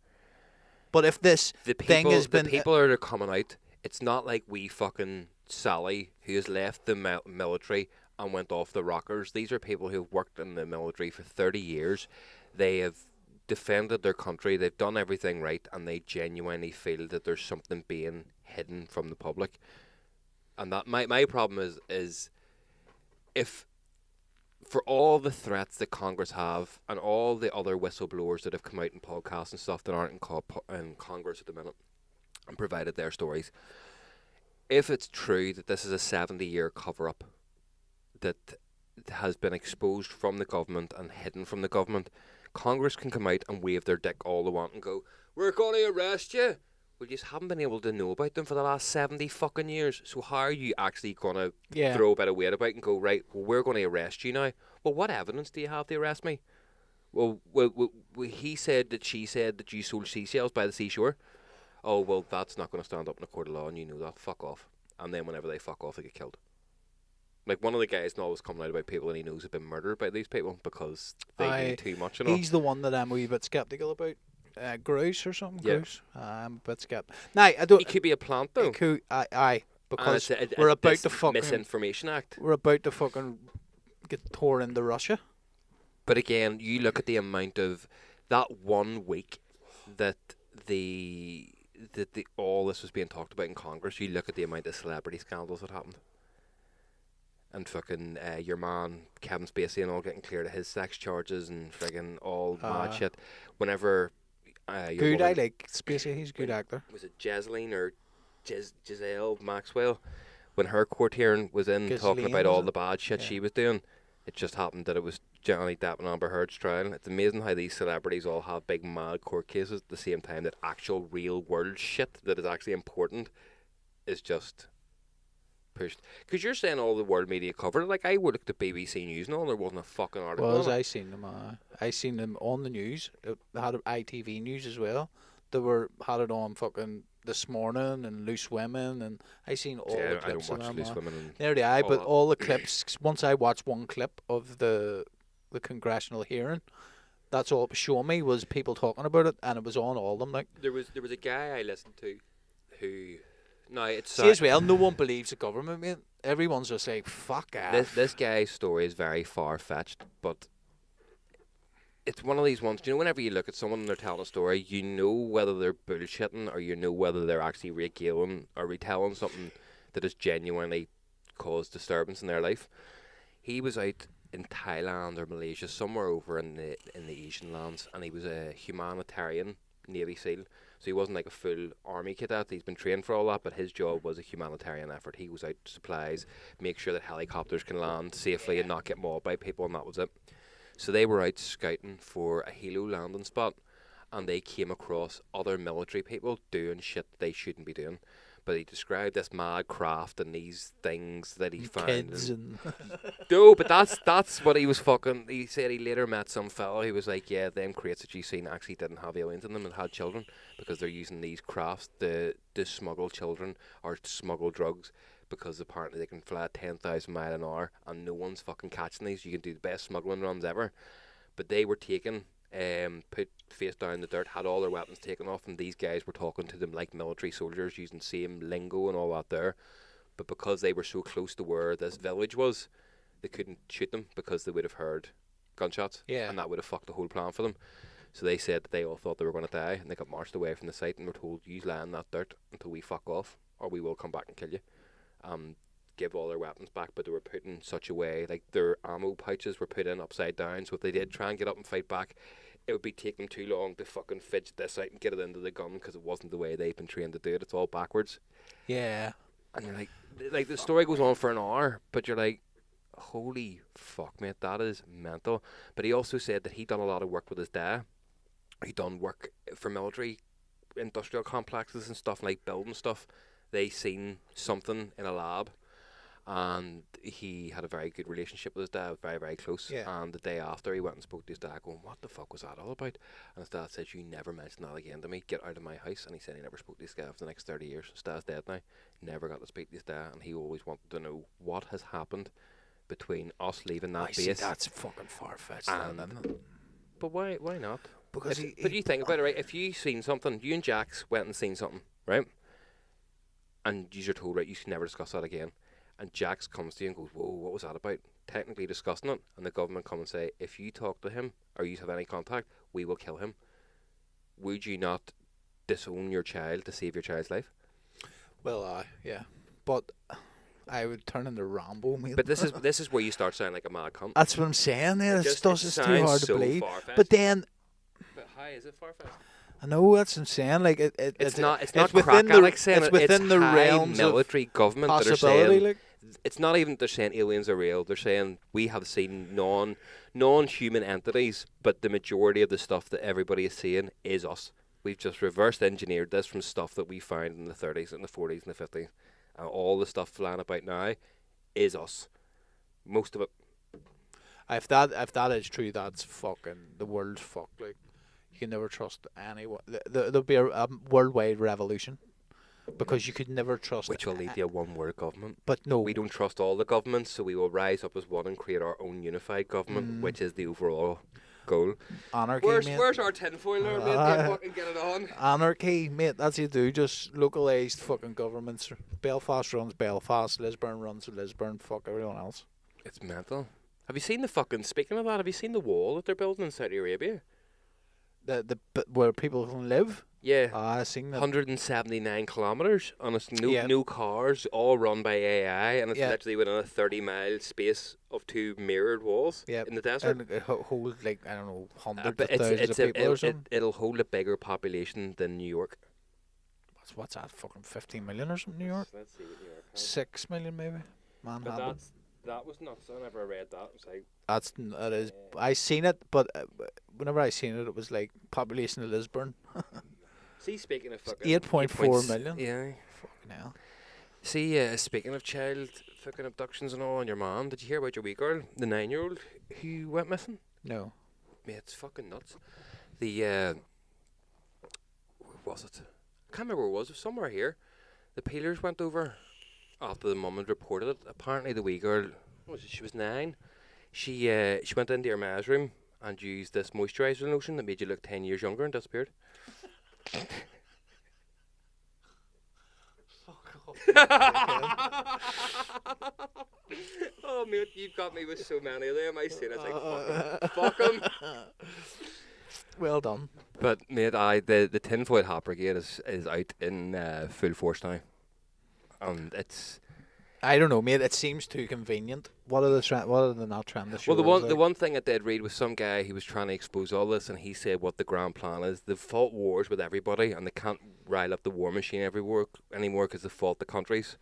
but if this thing has been... The people that are coming out, it's not like we fucking Sally who has left the military and went off the rockers. These are people who have worked in the military for 30 years. They have defended their country, they've done everything right, and they genuinely feel that there's something being hidden from the public. And that my problem is if for all the threats that Congress have and all the other whistleblowers that have come out in podcasts and stuff that aren't in Congress at the minute and provided their stories, if it's true that this is a 70-year cover-up that has been exposed from the government and hidden from the government, Congress can come out and wave their dick all they want and go, we're going to arrest you. Well, you just haven't been able to know about them for the last 70 fucking years. So how are you actually going to throw a bit of weight about and go, right, well, we're going to arrest you now? Well, what evidence do you have to arrest me? Well, he said that she said that you sold seashells by the seashore. Oh, well, that's not going to stand up in a court of law, and you know that. Fuck off. And then whenever they fuck off, they get killed. Like, one of the guys now was coming out about people and he knows have been murdered by these people because they do too much. He's the one that I'm a wee bit sceptical about. Grouse or something. Yeah. Grouse. I'm a bit sceptical. No, I don't. He could be a plant though. Because we're about to fucking Misinformation Act. We're about to fucking get tore into Russia. But again, you look at the amount of that 1 week that all this was being talked about in Congress. You look at the amount of celebrity scandals that happened. And fucking your man Kevin Spacey and all getting cleared of his sex charges and friggin' all mad shit. Whenever good, I like Spacey. He's a good actor. Was it Jesseline or Giselle Maxwell? When her court hearing was in talking about all the bad shit she was doing, it just happened that it was Johnny Depp and Amber Heard's trial. It's amazing how these celebrities all have big mad court cases at the same time that actual real world shit that is actually important is just pushed. Because you're saying all the world media covered it. Like, I would look at BBC News and all, there wasn't a fucking article. Well, I seen them. I seen them on the news. They had ITV News as well. They had it on fucking This Morning and Loose Women, and I seen all the clips of them. I don't watch Loose Women. There they are, but all the clips. Once I watched one clip of the congressional hearing, that's all it was showing me was people talking about it, and it was on all of them. Like there was a guy I listened to who. No, it's see as well. No one believes the government, mate. Everyone's just like, "Fuck off." This guy's story is very far fetched, but it's one of these ones. You know, whenever you look at someone and they're telling a story, you know whether they're bullshitting or you know whether they're actually regaling or retelling something that has genuinely caused disturbance in their life. He was out in Thailand or Malaysia, somewhere over in the Asian lands, and he was a humanitarian Navy SEAL. So he wasn't like a full army cadet. He's been trained for all that, but his job was a humanitarian effort. He was out supplies, make sure that helicopters can land safely and not get mauled by people, and that was it. So they were out scouting for a helo landing spot, and they came across other military people doing shit they shouldn't be doing. But he described this mad craft and these things that he found. Kids and no, but that's what he was fucking. He said he later met some fellow who was like, yeah, them crates that you've seen actually didn't have aliens in them and had children because they're using these crafts to smuggle children or smuggle drugs because apparently they can fly at 10,000 miles an hour and no one's fucking catching these. You can do the best smuggling runs ever. But they were taken, put face down in the dirt, had all their weapons taken off, and these guys were talking to them like military soldiers, using the same lingo and all that there. But because they were so close to where this village was, they couldn't shoot them because they would have heard gunshots, and that would have fucked the whole plan for them. So they said that they all thought they were going to die, and they got marched away from the site and were told, you lie in that dirt until we fuck off, or we will come back and kill you. Give all their weapons back, but they were put in such a way, like their ammo pouches were put in upside down, so if they did try and get up and fight back, it would be taking them too long to fucking fidget this out and get it into the gun because it wasn't the way they've been trained to do it. It's all backwards. Yeah. And you're like the story goes on for an hour, but you're like, holy fuck, mate, that is mental. But he also said that he'd done a lot of work with his dad. He'd done work for military industrial complexes and stuff, like building stuff. They seen something in a lab, and he had a very good relationship with his dad, very, very close. Yeah. And the day after, he went and spoke to his dad, going, what the fuck was that all about? And his dad said, you never mention that again to me, get out of my house. And he said he never spoke to his dad for the next 30 years. His dad's dead now, never got to speak to his dad, and he always wanted to know what has happened between us leaving that base. See, that's fucking far-fetched. But why not? Because but you think about it, right? If you seen something, you and Jax went and seen something, right? And you're told, right, you should never discuss that again. And Jax comes to you and goes, whoa, what was that about? Technically discussing it. And the government come and say, if you talk to him or you have any contact, we will kill him. Would you not disown your child to save your child's life? Well, yeah. But I would turn into Rambo, mate. But this is where you start sounding like a mad cunt. That's what I'm saying. Yeah, it's too sounds hard to so believe. far-fetched. But then, But how is it far-fetched? I know that's what I'm saying. Like It's not within crack the addicts saying it's it. within It's the high realms military government of that are possibility. saying Like, it's not even they're saying aliens are real. They're saying we have seen non-human entities, but the majority of the stuff that everybody is seeing is us. We've just reverse engineered this from stuff that we found in the 30s and the 40s and the 50s. And all the stuff flying about now is us. Most of it. if that is true, that's fucking the world's fucked. Like, you can never trust anyone. There'll be a worldwide revolution because you could never trust. Which will lead to a one-world government. But no, We don't trust all the governments, so we will rise up as one and create our own unified government, which is the overall goal. anarchy, mate. Where's our tinfoil there, mate? Ah. Fucking get it on. Anarchy, mate. That's what you do. Just localized fucking governments. Belfast runs Belfast. Lisburn runs Lisburn. Fuck everyone else. It's mental. Have you seen the fucking? Speaking of that, have you seen the wall that they're building in Saudi Arabia? Where people can live. Yeah. I seen that. 179 kilometers on it's Yeah. new cars, all run by AI, and it's Yeah. literally within a 30-mile space of two mirrored walls Yeah. in the desert. And it holds like I don't know hundreds But of thousands of people or something. it'll hold a bigger population than New York. What's that? Fucking 15 million or something? New York. Let's see what New York has. 6 million maybe. Manhattan. That was nuts. I never read that. It was like That is. I seen it, but whenever I seen it, it was like population of Lisburn. see, speaking of fucking 8.4 million. Yeah. Fucking hell. See, speaking of child fucking abductions and all, and your mom, did you hear about your wee girl, the 9-year-old who went missing? No. Mate, it's fucking nuts. Where was it? I can't remember where it was. It was somewhere here. The peelers went over after the mum had reported it. Apparently, the wee girl, she was 9. She went into her ma's room and used this moisturiser lotion that made you look 10 years younger and disappeared. Oh, mate, you've got me with so many of them. I see it. It's like, fuck 'em. Well done. But, mate, the tinfoil hat brigade is out in full force now. And it's... I don't know, mate. It seems too convenient. What are they not trying to show? Well, us, the one thing I did read was some guy who was trying to expose all this, and he said what the grand plan is. They've fought wars with everybody, and they can't rile up the war machine everywhere anymore because they fought the countries.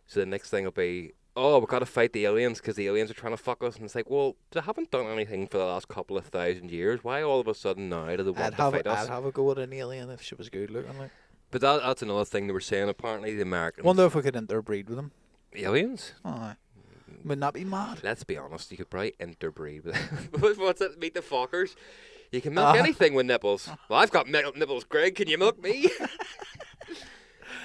So the next thing will be, oh, we've got to fight the aliens because the aliens are trying to fuck us. And it's like, well, they haven't done anything for the last couple of thousand years. Why all of a sudden now do they want to fight us? I'd have a go at an alien if she was good looking. Like. But that's another thing they were saying. Apparently, the Americans... Wonder if we could interbreed with them. Aliens? Aye. Would not be mad. Let's be honest, you could probably interbreed with what's it? Meet the Fockers. You can milk anything with nipples. Well, I've got nipples, Greg. Can you milk me?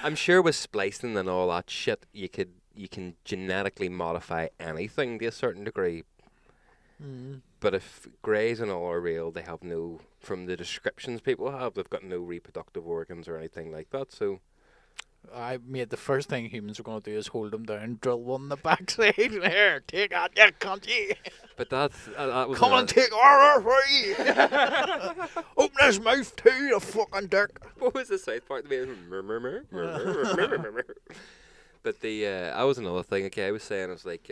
I'm sure with splicing and all that shit, you can genetically modify anything to a certain degree. But if greys and all are real, they have no, from the descriptions people have, they've got no reproductive organs or anything like that. So. I made the first thing humans are going to do is hold them down, drill one in the backside. Here, take out that cunty. But that was come and take our free. Open his mouth too, the fucking dick. What was the South Park? But that was another thing. Okay, I was saying it's like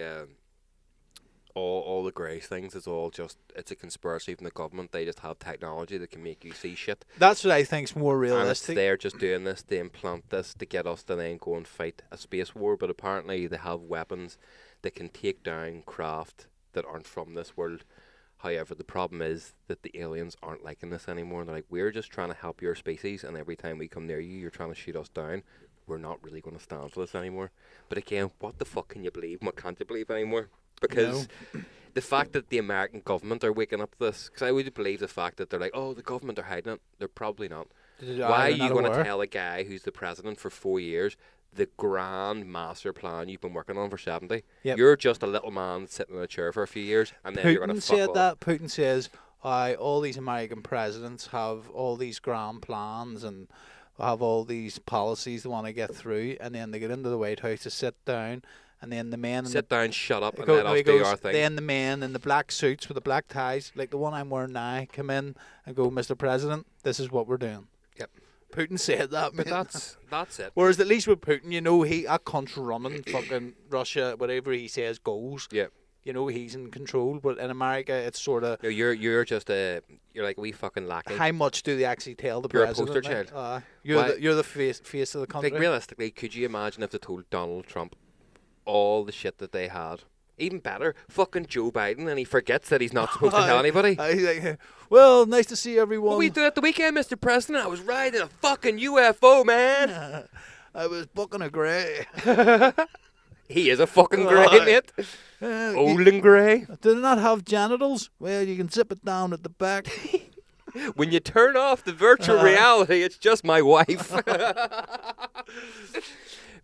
all the grey things is all just it's a conspiracy from the government. They just have technology that can make you see shit. That's what I think's more And realistic. they're just doing this to implant this to get us to then go and fight a space war. But apparently they have weapons that can take down craft that aren't from this world. However, the problem is that the aliens aren't liking this anymore. They're like, we're just trying to help your species, and every time we come near you, you're trying to shoot us down. We're not really going to stand for this anymore. But again, what the fuck can you believe? What can't you believe anymore? Because the fact that the American government are waking up to this, because I would believe the fact that they're like, oh, the government are hiding it. They're probably not. Why are you going to tell a guy who's the president for 4 years the grand master plan you've been working on for 70? Yep. You're just a little man sitting in a chair for a few years, and then you're going to fuck off. Putin says, all these American presidents have all these grand plans and have all these policies they want to get through, and then they get into the White House to sit down. And then the men sit down, shut up, and let us do our thing. Then the men in the black suits with the black ties, like the one I'm wearing now, come in and go, Mr. President, this is what we're doing. Yep. Putin said that, But man. that's it. Whereas at least with Putin, you know, that cunt's running fucking Russia, whatever he says goes. Yeah. You know, he's in control. But in America, it's sort of... No, you're just you're like a wee fucking lackey. How much do they actually tell the You're a president? poster like? child. You're the face of the country. Like, realistically, could you imagine if they told Donald Trump all the shit that they had? Even better, fucking Joe Biden, and he forgets that he's not supposed to tell anybody. He's like, well, nice to see everyone. What were you doing at the weekend, Mr. President? I was riding a fucking UFO, man. I was booking a grey. He is a fucking grey, mate. Old and grey. Do they not have genitals? Well, you can zip it down at the back. When you turn off the virtual reality, it's just my wife.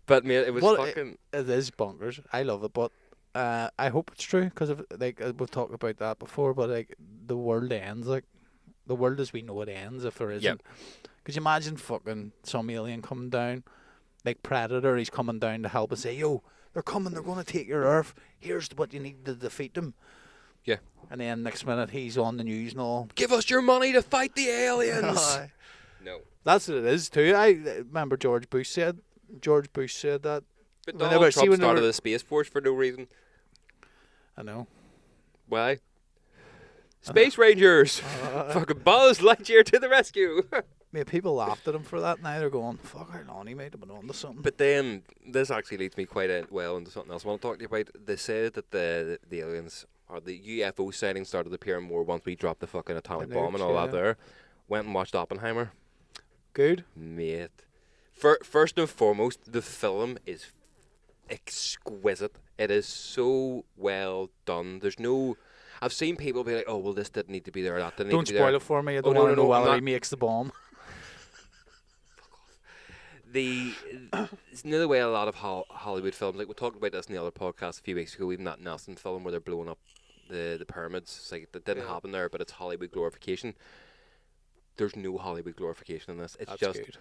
But, mate, it was fucking... It is bonkers. I love it, but I hope it's true, because like we've talked about that before, but like the world ends, like the world as we know it ends if there isn't. Yep. Could you imagine fucking some alien coming down, like Predator? He's coming down to help and say, "Yo, they're coming. They're going to take your Earth. Here's what you need to defeat them." Yeah. And then next minute he's on the news and all. Give us your money to fight the aliens. No. That's what it is too. I remember George Bush said that. But Whenever- Donald see, Trump whenever- started the Space Force for no reason. I know. Why? Space Rangers! Fucking Buzz Lightyear to the rescue! Mate, people laughed at him for that. Now they're going, "Fuck, how long he might have been on to something." But then, this actually leads me quite well into something else I want to talk to you about. They said that the aliens, or the UFO sightings started appearing more once we dropped the fucking atomic The bomb and nukes, all yeah. that there. Went and watched Oppenheimer. Good. Mate. First and foremost, the film is exquisite. It is so well done. There's no... I've seen people be like, "Oh, well, this didn't need to be there, that didn't Don't need to be there." spoil it for me. I Oh, don't no, want to no, know no, I'm whether he not- makes the bomb. It's another way a lot of Hollywood films, like we talked about this in the other podcast a few weeks ago, even that Nelson film where they're blowing up the pyramids. It's like, that didn't happen there, but it's Hollywood glorification. There's no Hollywood glorification in this. It's That's just good.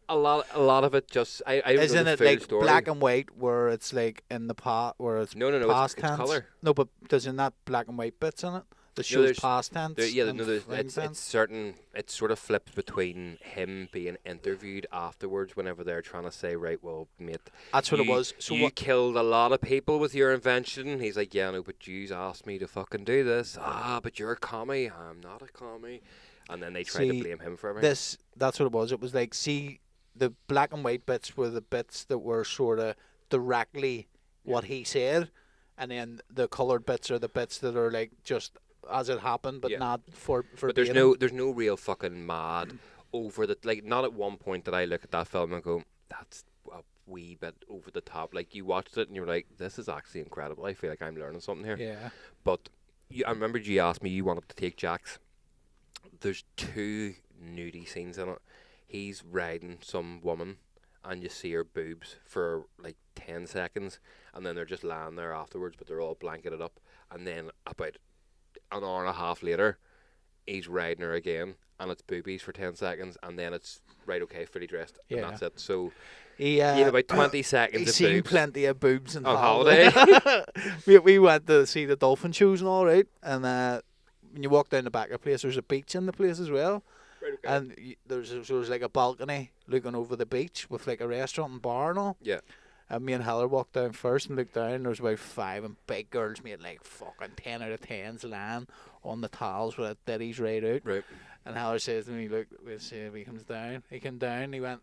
a lot of it. Just I don't Isn't know the it full like story. black and white where it's like in the past, where it's No, past it's tense? colour. No, but there's not black and white bits in it. The No, show's there's- past tense. and present it's tense. certain. It sort of flips between him being interviewed afterwards, whenever they're trying to say, right, well, mate, That's what it you- was. So you what? killed a lot of people with your invention. He's like, yeah, no, but yous asked me to fucking do this. But you're a commie. I'm not a commie. And then they tried to See, blame him for everything. That's what it was. It was like, see, the black and white bits were the bits that were sort of directly what he said, and then the coloured bits are the bits that are like just as it happened, but Yeah. not for. But there's no real fucking mad over the, like, not at one point did I look at that film and go, that's a wee bit over the top. Like, you watched it and you're like, this is actually incredible. I feel like I'm learning something here. Yeah. But I remember you asked me you wanted to take Jax. There's 2 nudie scenes in it. He's riding some woman and you see her boobs for like 10 seconds and then they're just lying there afterwards, but they're all blanketed up. And then about an hour and a half later, he's riding her again and it's boobies for 10 seconds and then it's right, okay, fully dressed, and Yeah. that's it. So He you have about 20 seconds He's of seen boobs plenty of boobs on on holiday. we went to see the dolphin shows and all, right? And when you walk down the back of the place, there's a beach in the place as well. Right, okay. And there's like a balcony looking over the beach with like a restaurant and bar and all. Yeah. And me and Heller walked down first and looked down. There was about 5 and big girls made like fucking 10 out of 10s lying on the towels with a ditties right out. Right. And Heller says to me, "Look, we'll see if he comes down." He came down. He went.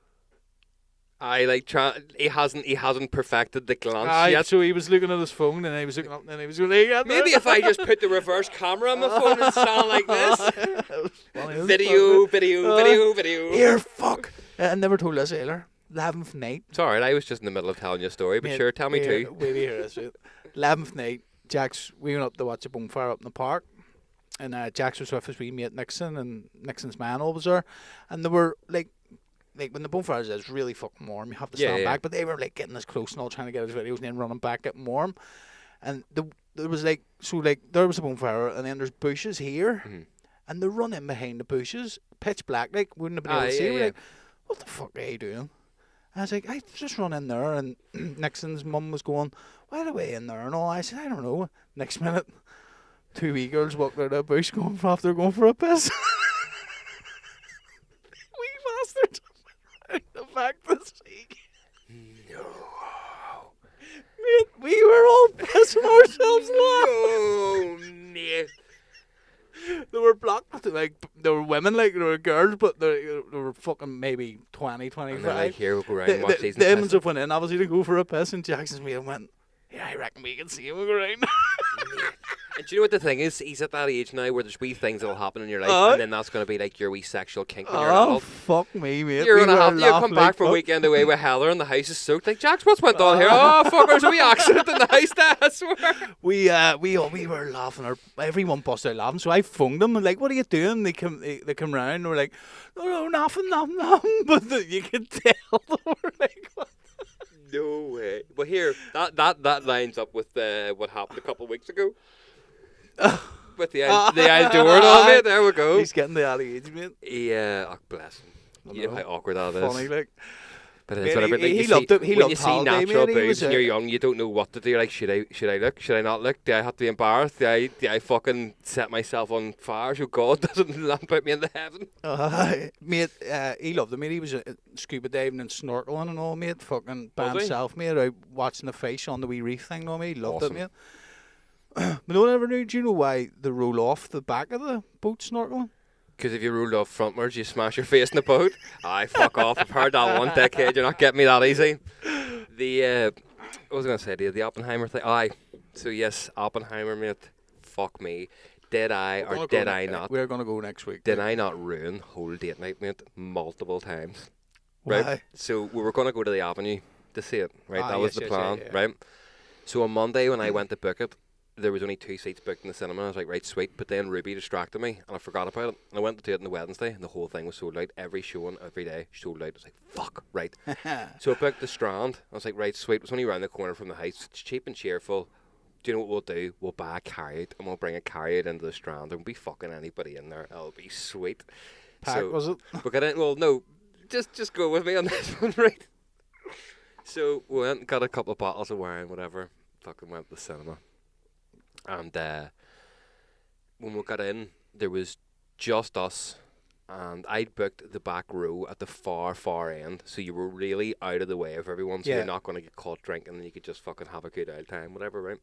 I like he hasn't perfected the glance Aye, yet. so he was looking at his phone and he was looking up and he was going, "Hey, Maybe if I just put the reverse camera on my phone and stand like this. Video. Here, fuck. I never told us earlier. 11th night. It's alright, I was just in the middle of telling you a story, but Mate, sure, tell me here- too. Wait, hear this. Right? 11th night, we went up to watch a bonfire up in the park. And Jax was with his wee mate Nixon, and Nixon's man was there. And they were like when the bonfire is really fucking warm, you have to stand back. But they were like getting as close and all, trying to get his videos, and then running back, getting warm. And there was there was a bonfire, and then there's bushes here, and they're running behind the bushes, pitch black, like wouldn't have been able to see. We're like, what the fuck are you doing? I was like, I just run in there, and Nixon's mum was going, why are we in there and all? I said, I don't know. Next minute, 2 wee girls walked out of the bush going for a piss. Wee bastard. back to see. No. Mate, we were all pissing ourselves laughing. No, mate. They were blocked, like, they were women, like, they were girls, but they were fucking maybe 20, 25. And then like, here we'll go around and watch these. The Emmons have went in, obviously, to go for a piss, and Jackson's mate went, yeah, I reckon we can see him go around. And do you know what the thing is? He's at that age now where there's wee things that'll happen in your life, and then that's going to be like your wee sexual kink when you're an Oh, adult. fuck me, mate. You're We going to were have to come laughing back like from fuck. weekend away with Heather and the house is soaked. Like, Jax, what's went on here? Oh, fuck, there's a wee accident in the house there, I swear. We were laughing. Everyone busted out laughing. So I phoned them. Like, what are you doing? They come round. And we're like, no, nothing. But you could tell they were like, what? No way. But here, that lines up with what happened a couple of weeks ago. With the aisle door and all, mate. There we go. He's getting the alley age, mate. Yeah, oh, bless him. You know how awkward that is. Funny, like. But it Mate, is whatever. he Like, you loved see, it. He when loved you see holiday, natural mate. He was boobs and a- you're young, you don't know what to do. Like, should I look? Should I not look? Do I have to be embarrassed? Do I fucking set myself on fire so God doesn't put me in the heaven? Mate, he loved it, mate. He was scuba diving and snorkeling and all, mate. Fucking by Was he? himself, mate. Out watching the fish on the wee reef thing, no, mate. He loved Awesome. it, mate. But no one ever knew. Do you know why they roll off the back of the boat snorkeling? Because if you rolled off frontwards, you smash your face in the boat. Aye, fuck off. I've heard that one, dickhead. You're not getting me that easy. What was I going to say to you? The Oppenheimer thing. Aye. So, yes, Oppenheimer, mate. Fuck me. Did I or did I not? We're going to go next week. Did I not ruin whole date night, mate, multiple times? Why? Right? So, we were going to go to the Avenue to see it, right? That was yes, the plan, yeah. right? So, on Monday when I went to book it, there was only 2 seats booked in the cinema. I was like, right, sweet. But then Ruby distracted me, and I forgot about it. And I went to do it on the Wednesday, and the whole thing was sold out. Every showing, every day, sold out. I was like, fuck, right. So I booked the Strand. I was like, right, sweet. It was only around the corner from the house. It's cheap and cheerful. Do you know what we'll do? We'll buy a carryout, and we'll bring a carryout into the Strand. There won't be fucking anybody in there. It'll be sweet. Pack, was it? We got in. Well, no, just go with me on this one, right? So we went and got a couple of bottles of wine, whatever. Fucking went to the cinema. And when we got in, there was just us, and I'd booked the back row at the far end, so you were really out of the way of everyone, so Yeah. you're not going to get caught drinking, and you could just fucking have a good old time, whatever, right?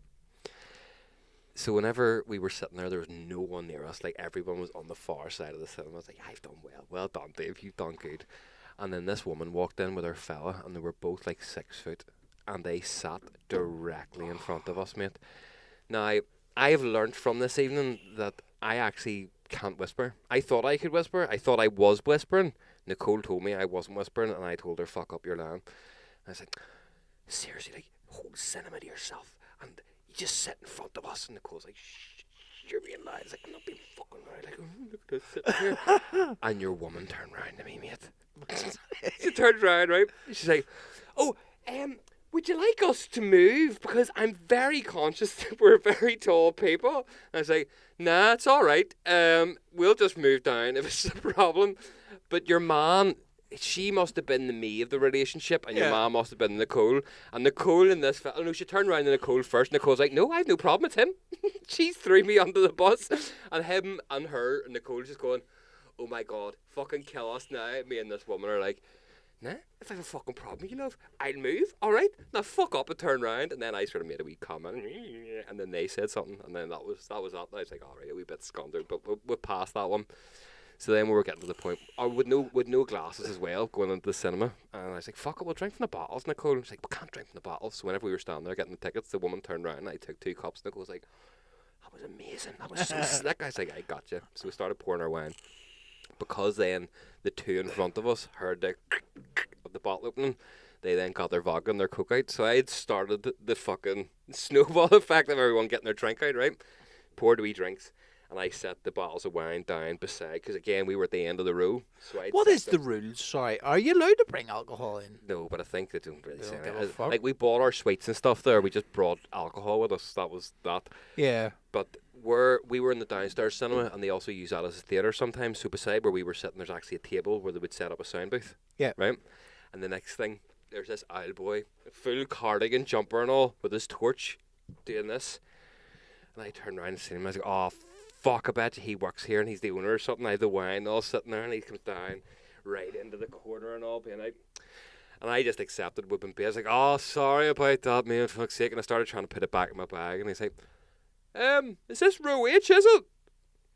So whenever we were sitting there was no one near us, like everyone was on the far side of the cinema. I was like, I've done well done, Dave, you've done good. And then this woman walked in with her fella, and they were both like 6 foot, and they sat directly in front of us, mate. Now, I have learnt from this evening that I actually can't whisper. I thought I could whisper. I thought I was whispering. Nicole told me I wasn't whispering, and I told her, fuck up, you're lying. I was like, seriously, like, hold cinema to yourself, and you just sit in front of us. And Nicole's like, shh, you're being loud. I was like, I'm not being fucking loud. Like, oh, look at us sitting here. And your woman turned round to me, mate. She turned round, right? She's like, oh, would you like us to move? Because I'm very conscious that we're very tall people. And I was like, nah, it's all right. We'll just move down if it's a problem. But your mom, she must have been the me of the relationship, and your mom must have been Nicole. And Nicole and this fella, no, she turned around to Nicole first. Nicole's like, no, I have no problem. It's him. She threw me under the bus. And him and her and Nicole just going, oh my God, fucking kill us now. Me and this woman are like, nah, if I have a fucking problem, you love, I'll move, alright? Now fuck up and turn around. And then I sort of made a wee comment, and then they said something, and then that was that. And I was like, alright, a wee bit squandered, but we're past that one. So then we were getting to the point, with no glasses as well, going into the cinema. And I was like, fuck it, we'll drink from the bottles, Nicole. And she's like, we can't drink from the bottles. So whenever we were standing there getting the tickets, the woman turned around and I took 2 cups. Nicole was like, that was amazing, that was so slick. I was like, I got you. So we started pouring our wine. Because then the 2 in front of us heard the of the bottle opening, they then got their vodka and their coke out. So I had started the fucking snowball effect of everyone getting their drink out, right? Poured wee drinks, and I set the bottles of wine down beside, because again, we were at the end of the row. So I'd What set is the rules? Sorry, are you allowed to bring alcohol in? No, but I think they don't really say don't give a anything. fuck. Like, we bought our sweets and stuff there. We just brought alcohol with us. That was that. Yeah. But we were in the downstairs cinema, and they also use that as a theatre sometimes. So beside where we were sitting, there's actually a table where they would set up a sound booth. Yeah. Right? And the next thing, there's this aisle boy, full cardigan, jumper and all, with his torch, doing this. And I turned around and seen him. I was like, oh, fuck, I bet you he works here and he's the owner or something. I have the wine all sitting there, and he comes down right into the corner and all, being like, And I just accepted whipping bait. I was like, oh, sorry about that, man, for fuck's sake. And I started trying to put it back in my bag. And he's like, is this row H, is it?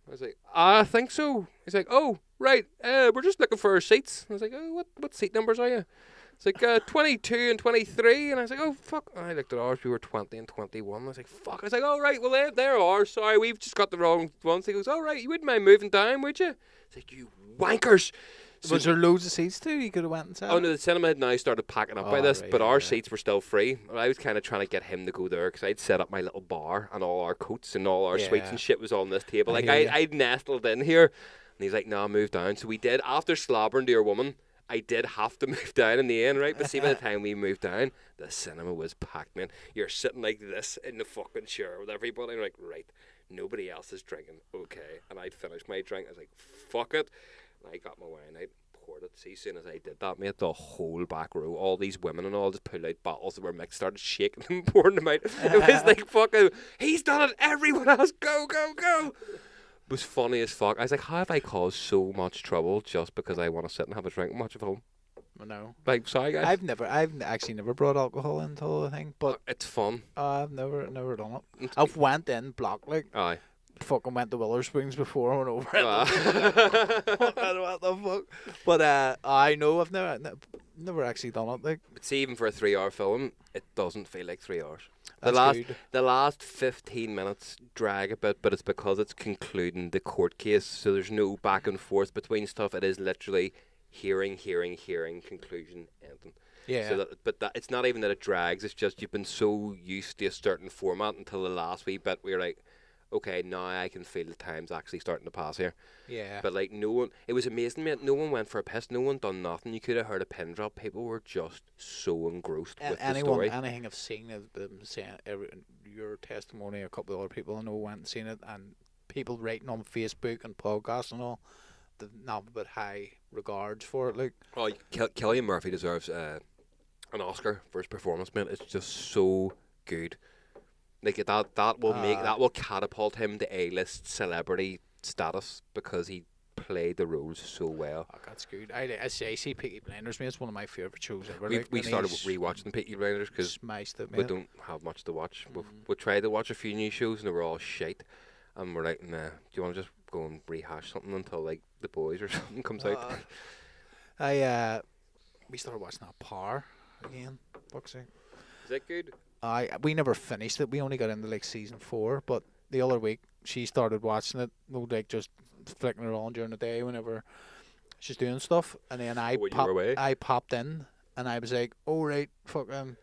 I was like, I think so. He's like, oh, right, we're just looking for our seats. I was like, oh, what seat numbers are you? It's like 22 and 23. And I was like, oh, fuck. And I looked at ours. We were 20 and 21. I was like, fuck. I was like, oh, right, well, there are. Sorry, we've just got the wrong ones. He goes, oh, right, you wouldn't mind moving down, would you? It's like, you wankers. So, was there loads of seats too? You could have went and sat. Oh no, the cinema had now started packing up by this, but our seats were still free. I was kind of trying to get him to go there because I'd set up my little bar and all our coats and all our sweets and shit was on this table. Like I'd nestled in here, and he's like, "No, move down." So we did. After slobbering to your woman, I did have to move down in the end, right? But see, by the time we moved down, the cinema was packed, man. You're sitting like this in the fucking chair with everybody, like, right, nobody else is drinking, okay. And I'd finished my drink. I was like, fuck it. And I got my wine out. Poured it. See, as soon as I did that, mate, the whole back row, all these women and all, just pulled out bottles that were mixed, started shaking them, pouring them out. It was like fucking, he's done it, everyone else, go, go, go. It was funny as fuck. I was like, how have I caused so much trouble just because I want to sit and have a drink and watch a film? No. Like, sorry guys. I've actually never brought alcohol into the thing, but it's fun. I've never done it. I've went in block like. Aye. Fucking went to Witherspoons before I went over it. What the fuck? But I know I've never actually done it. Like, but see, even for a 3-hour film, it doesn't feel like 3 hours. That's The last 15 minutes drag a bit, but it's because it's concluding the court case, so there's no back and forth between stuff. It is literally hearing, conclusion, ending. Yeah. So it's not even that it drags. It's just you've been so used to a certain format until the last wee bit where you're like, okay, now I can feel the time's actually starting to pass here. Yeah. But like no one, it was amazing, mate. No one went for a piss. No one done nothing. You could have heard a pin drop. People were just so engrossed with the story. Anything I've seen of them saying your testimony, a couple of other people I know went and seen it, and people writing on Facebook and podcasts and all, they've not but high regards for it. Like, oh, Cillian Murphy deserves an Oscar for his performance, man. It's just so good. Like that will catapult him to A-list celebrity status because he played the roles so well. Oh, that's good. I see Peaky Blinders, mate. It's one of my favourite shows ever. We started rewatching Peaky Blinders because we don't have much to watch. We tried to watch a few new shows and they were all shite. And we're like, nah, do you want to just go and rehash something until like The Boys or something comes out? We started watching that Power again. Fuck's sake. Is that good? We never finished it. We only got into like season 4, but the other week she started watching it. Like just flicking it on during the day whenever she's doing stuff, and then I popped in and I was like, "Oh right, fucking,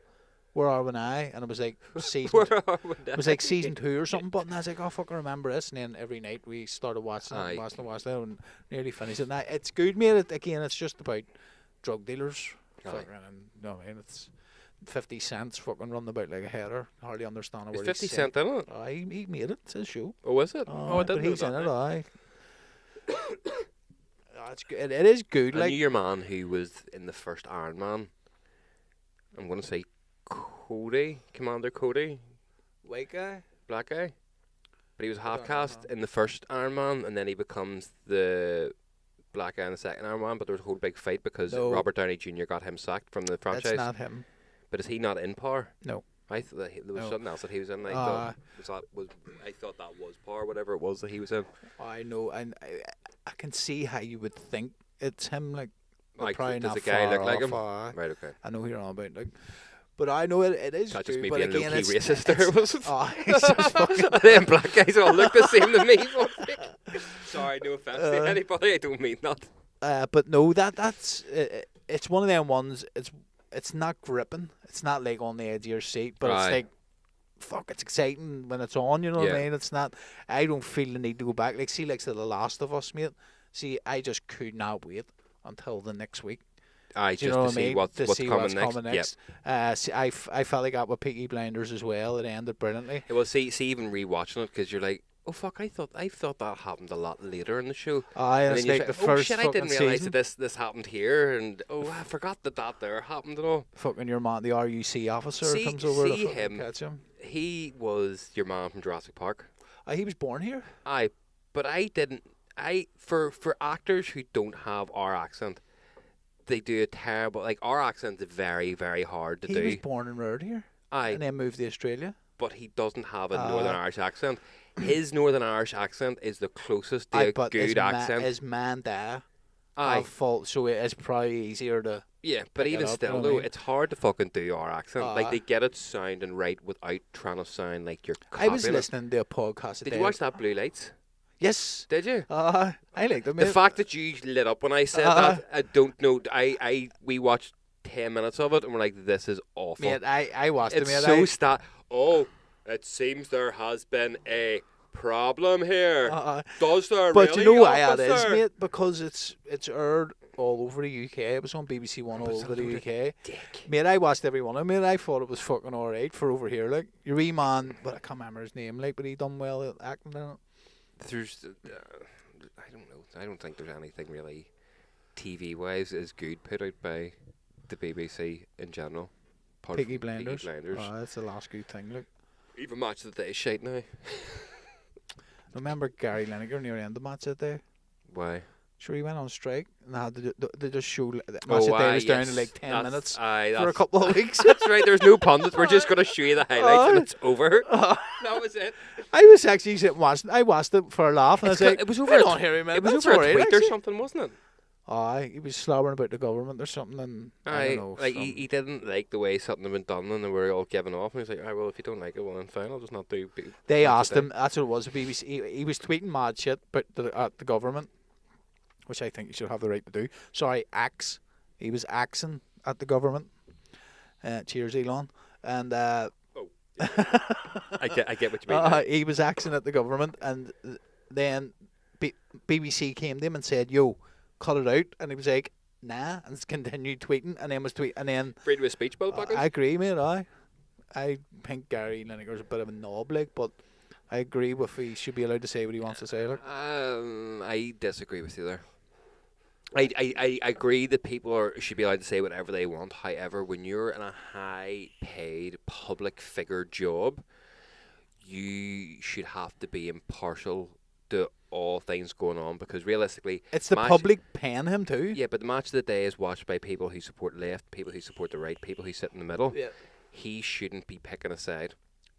where are we now?" And it was like season. It was like season 2 or something. But and I was like, "Oh fuck, I remember this." And then every night we started watching it, and nearly finished it. Now it's good, mate. Again, it's just about drug dealers. Fucking, and no, man, it's 50 Cent's fucking running about like a header. Hardly understand a word. Is 50 Cent in it? He made it. It's his show. Oh, is it? I didn't know he's in it. Aye. It's good. It is good. I like knew your man who was in the first Iron Man. I'm gonna say Commander Cody, white guy, black guy, but he was half cast in the first Iron Man, and then he becomes the black guy in the second Iron Man. But there was a whole big fight because Robert Downey Jr. got him sacked from the franchise. It's not him. But is he not in Power? No. I thought that there was something else that he was in. I thought that was Power, whatever it was that he was in. I know, and I can see how you would think it's him. Like, probably not. Does the guy look like him? Right. Okay. I know who you're on about. Like, but I know it is. That good, just me but being again, low-key racist there, was it? It's just fucking. Them black guys all look the same to me. Sorry, no offense to anybody. I don't mean that. But no, that's it's one of them ones. It's not gripping. It's not like on the edge of your seat, but it's like, fuck, it's exciting when it's on, you know what I mean? It's not, I don't feel the need to go back. Like, see, like The Last of Us, mate. See, I just could not wait until the next week. Just to see what's coming next. See, I felt like that with Peaky Blinders as well. It ended brilliantly. Well, see, even rewatching it, because you're like, oh fuck, I thought that happened a lot later in the show. And it's like the first shit, I didn't realise that this happened here, and I forgot that there happened and all. Fucking your man, the RUC officer comes over to catch him. He was your man from Jurassic Park. He was born here. But I didn't. For actors who don't have our accent, they do a terrible, like, our accent's very, very hard to do. He was born and reared here. Aye. And then moved to Australia. But he doesn't have a Northern Irish accent. His Northern Irish accent is the closest to a good accent. His man Aye. fault, so it's probably easier to. Yeah, but pick even it up, still, you know what I though, mean? it's hard to fucking do our accent. Like, they get it sounding right without trying to sound like you're I was copying it. listening to a podcast. Did you watch that Blue Lights? Yes. Did you? I like them. The fact that you lit up when I said that, I don't know. We watched 10 minutes of it and we're like, this is awful. Mate, I watched it, It's mate. so Oh, it seems there has been a problem here. Does there But really, you know why that is, officer? mate? Because it's aired all over the UK. It was on BBC One all over the UK. Mate, I watched every one of them, mate. I thought it was fucking alright for over here. Like, your wee man, but I can't remember his name, like, but he done well at acting in it. There's, I don't know. I don't think there's anything really TV-wise as good put out by the BBC in general. Apart Peaky from Blinders. Peaky Blinders. That's the last good thing, look. Even Match of the Day shite now. Remember Gary Lineker near the end of the match that day? Why? Sure, he went on strike and they had to they just show the match that day was down to like 10 minutes for a couple of weeks. That's right, there's no pundits. We're just going to show you the highlights and it's over. That was it. I was actually sitting watching. I watched it for a laugh and I was like, it was over "Hang a on tw- here, man. It was That's over a alright, tweet or actually." something, wasn't it? Aye, he was slobbering about the government or something, and I don't know. Like he didn't like the way something had been done, and they were all giving off. And he was like, well, if you don't like it, well, then fine, I'll just not do." They asked him. That's what it was. The BBC. He was tweeting mad shit about the government, which I think he should have the right to do. Sorry, axe. He was axing at the government. Cheers, Elon. And I get what you mean. he was axing at the government, and then BBC came to him and said, "Yo, cut it out," and he was like, "Nah," and continued tweeting, and then was and then. Freedom of speech bill, I agree, mate. I think Gary Lineker's a bit of a knob, like, but I agree with he should be allowed to say what he wants to say. Like. I disagree with you there. I agree that people should be allowed to say whatever they want. However, when you're in a high-paid public figure job, you should have to be impartial to all things going on, because realistically, it's the public paying him too. Yeah, but the match of the day is watched by people who support left, people who support the right, people who sit in the middle. Yeah. He shouldn't be picking a side.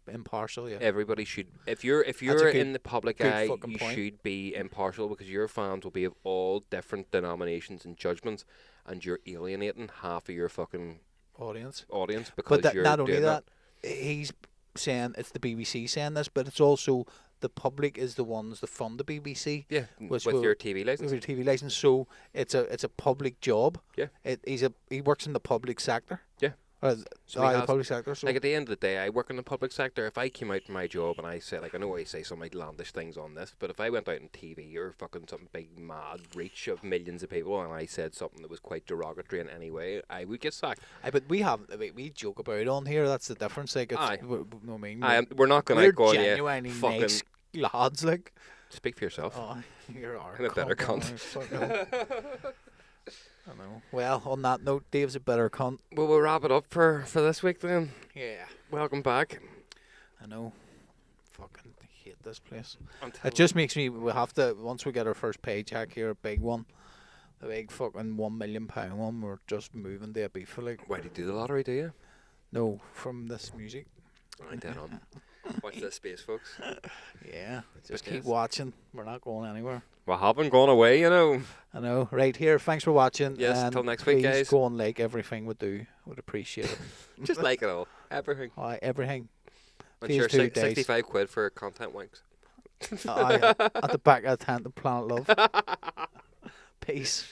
Impartial, yeah. Everybody should. If you're in the public eye, you should be impartial, because your fans will be of all different denominations and judgments, and you're alienating half of your fucking audience because but you're not only doing that, he's saying it's the BBC saying this, but it's also the public is the ones that fund the BBC. Yeah, with your TV license. With your TV license, so it's a public job. Yeah, he works in the public sector. Yeah. The public sector. So. Like, at the end of the day, I work in the public sector. If I came out in my job and I say, like, I know I say some outlandish things on this, but if I went out on TV or fucking some big mad reach of millions of people and I said something that was quite derogatory in any way, I would get sacked. But we joke about it on here. That's the difference. Like, it's, we're not going to go genuinely fucking nice lads. Like, speak for yourself. Oh, you're a better cunt. I know. Well, on that note, Dave's a better cunt. Well, we'll wrap it up for this week then. Yeah. Welcome back. I know. Fucking hate this place. It just makes me. We have to, once we get our first paycheck here, a big one, the big fucking £1 million one. We're just moving to Ibiza. Like. Why do you do the lottery? Do you? No, from this music. Right, dead on. Watch this space, folks. Yeah, just keep watching. We're not going anywhere. We haven't gone away, you know. I know. Right here. Thanks for watching. Yes, until next week, guys. Go and like everything we do. Would appreciate it. Just like it all. Everything. Everything. And sure, 65 quid for content wanks. At the back of the tent, the Planet Love. Peace.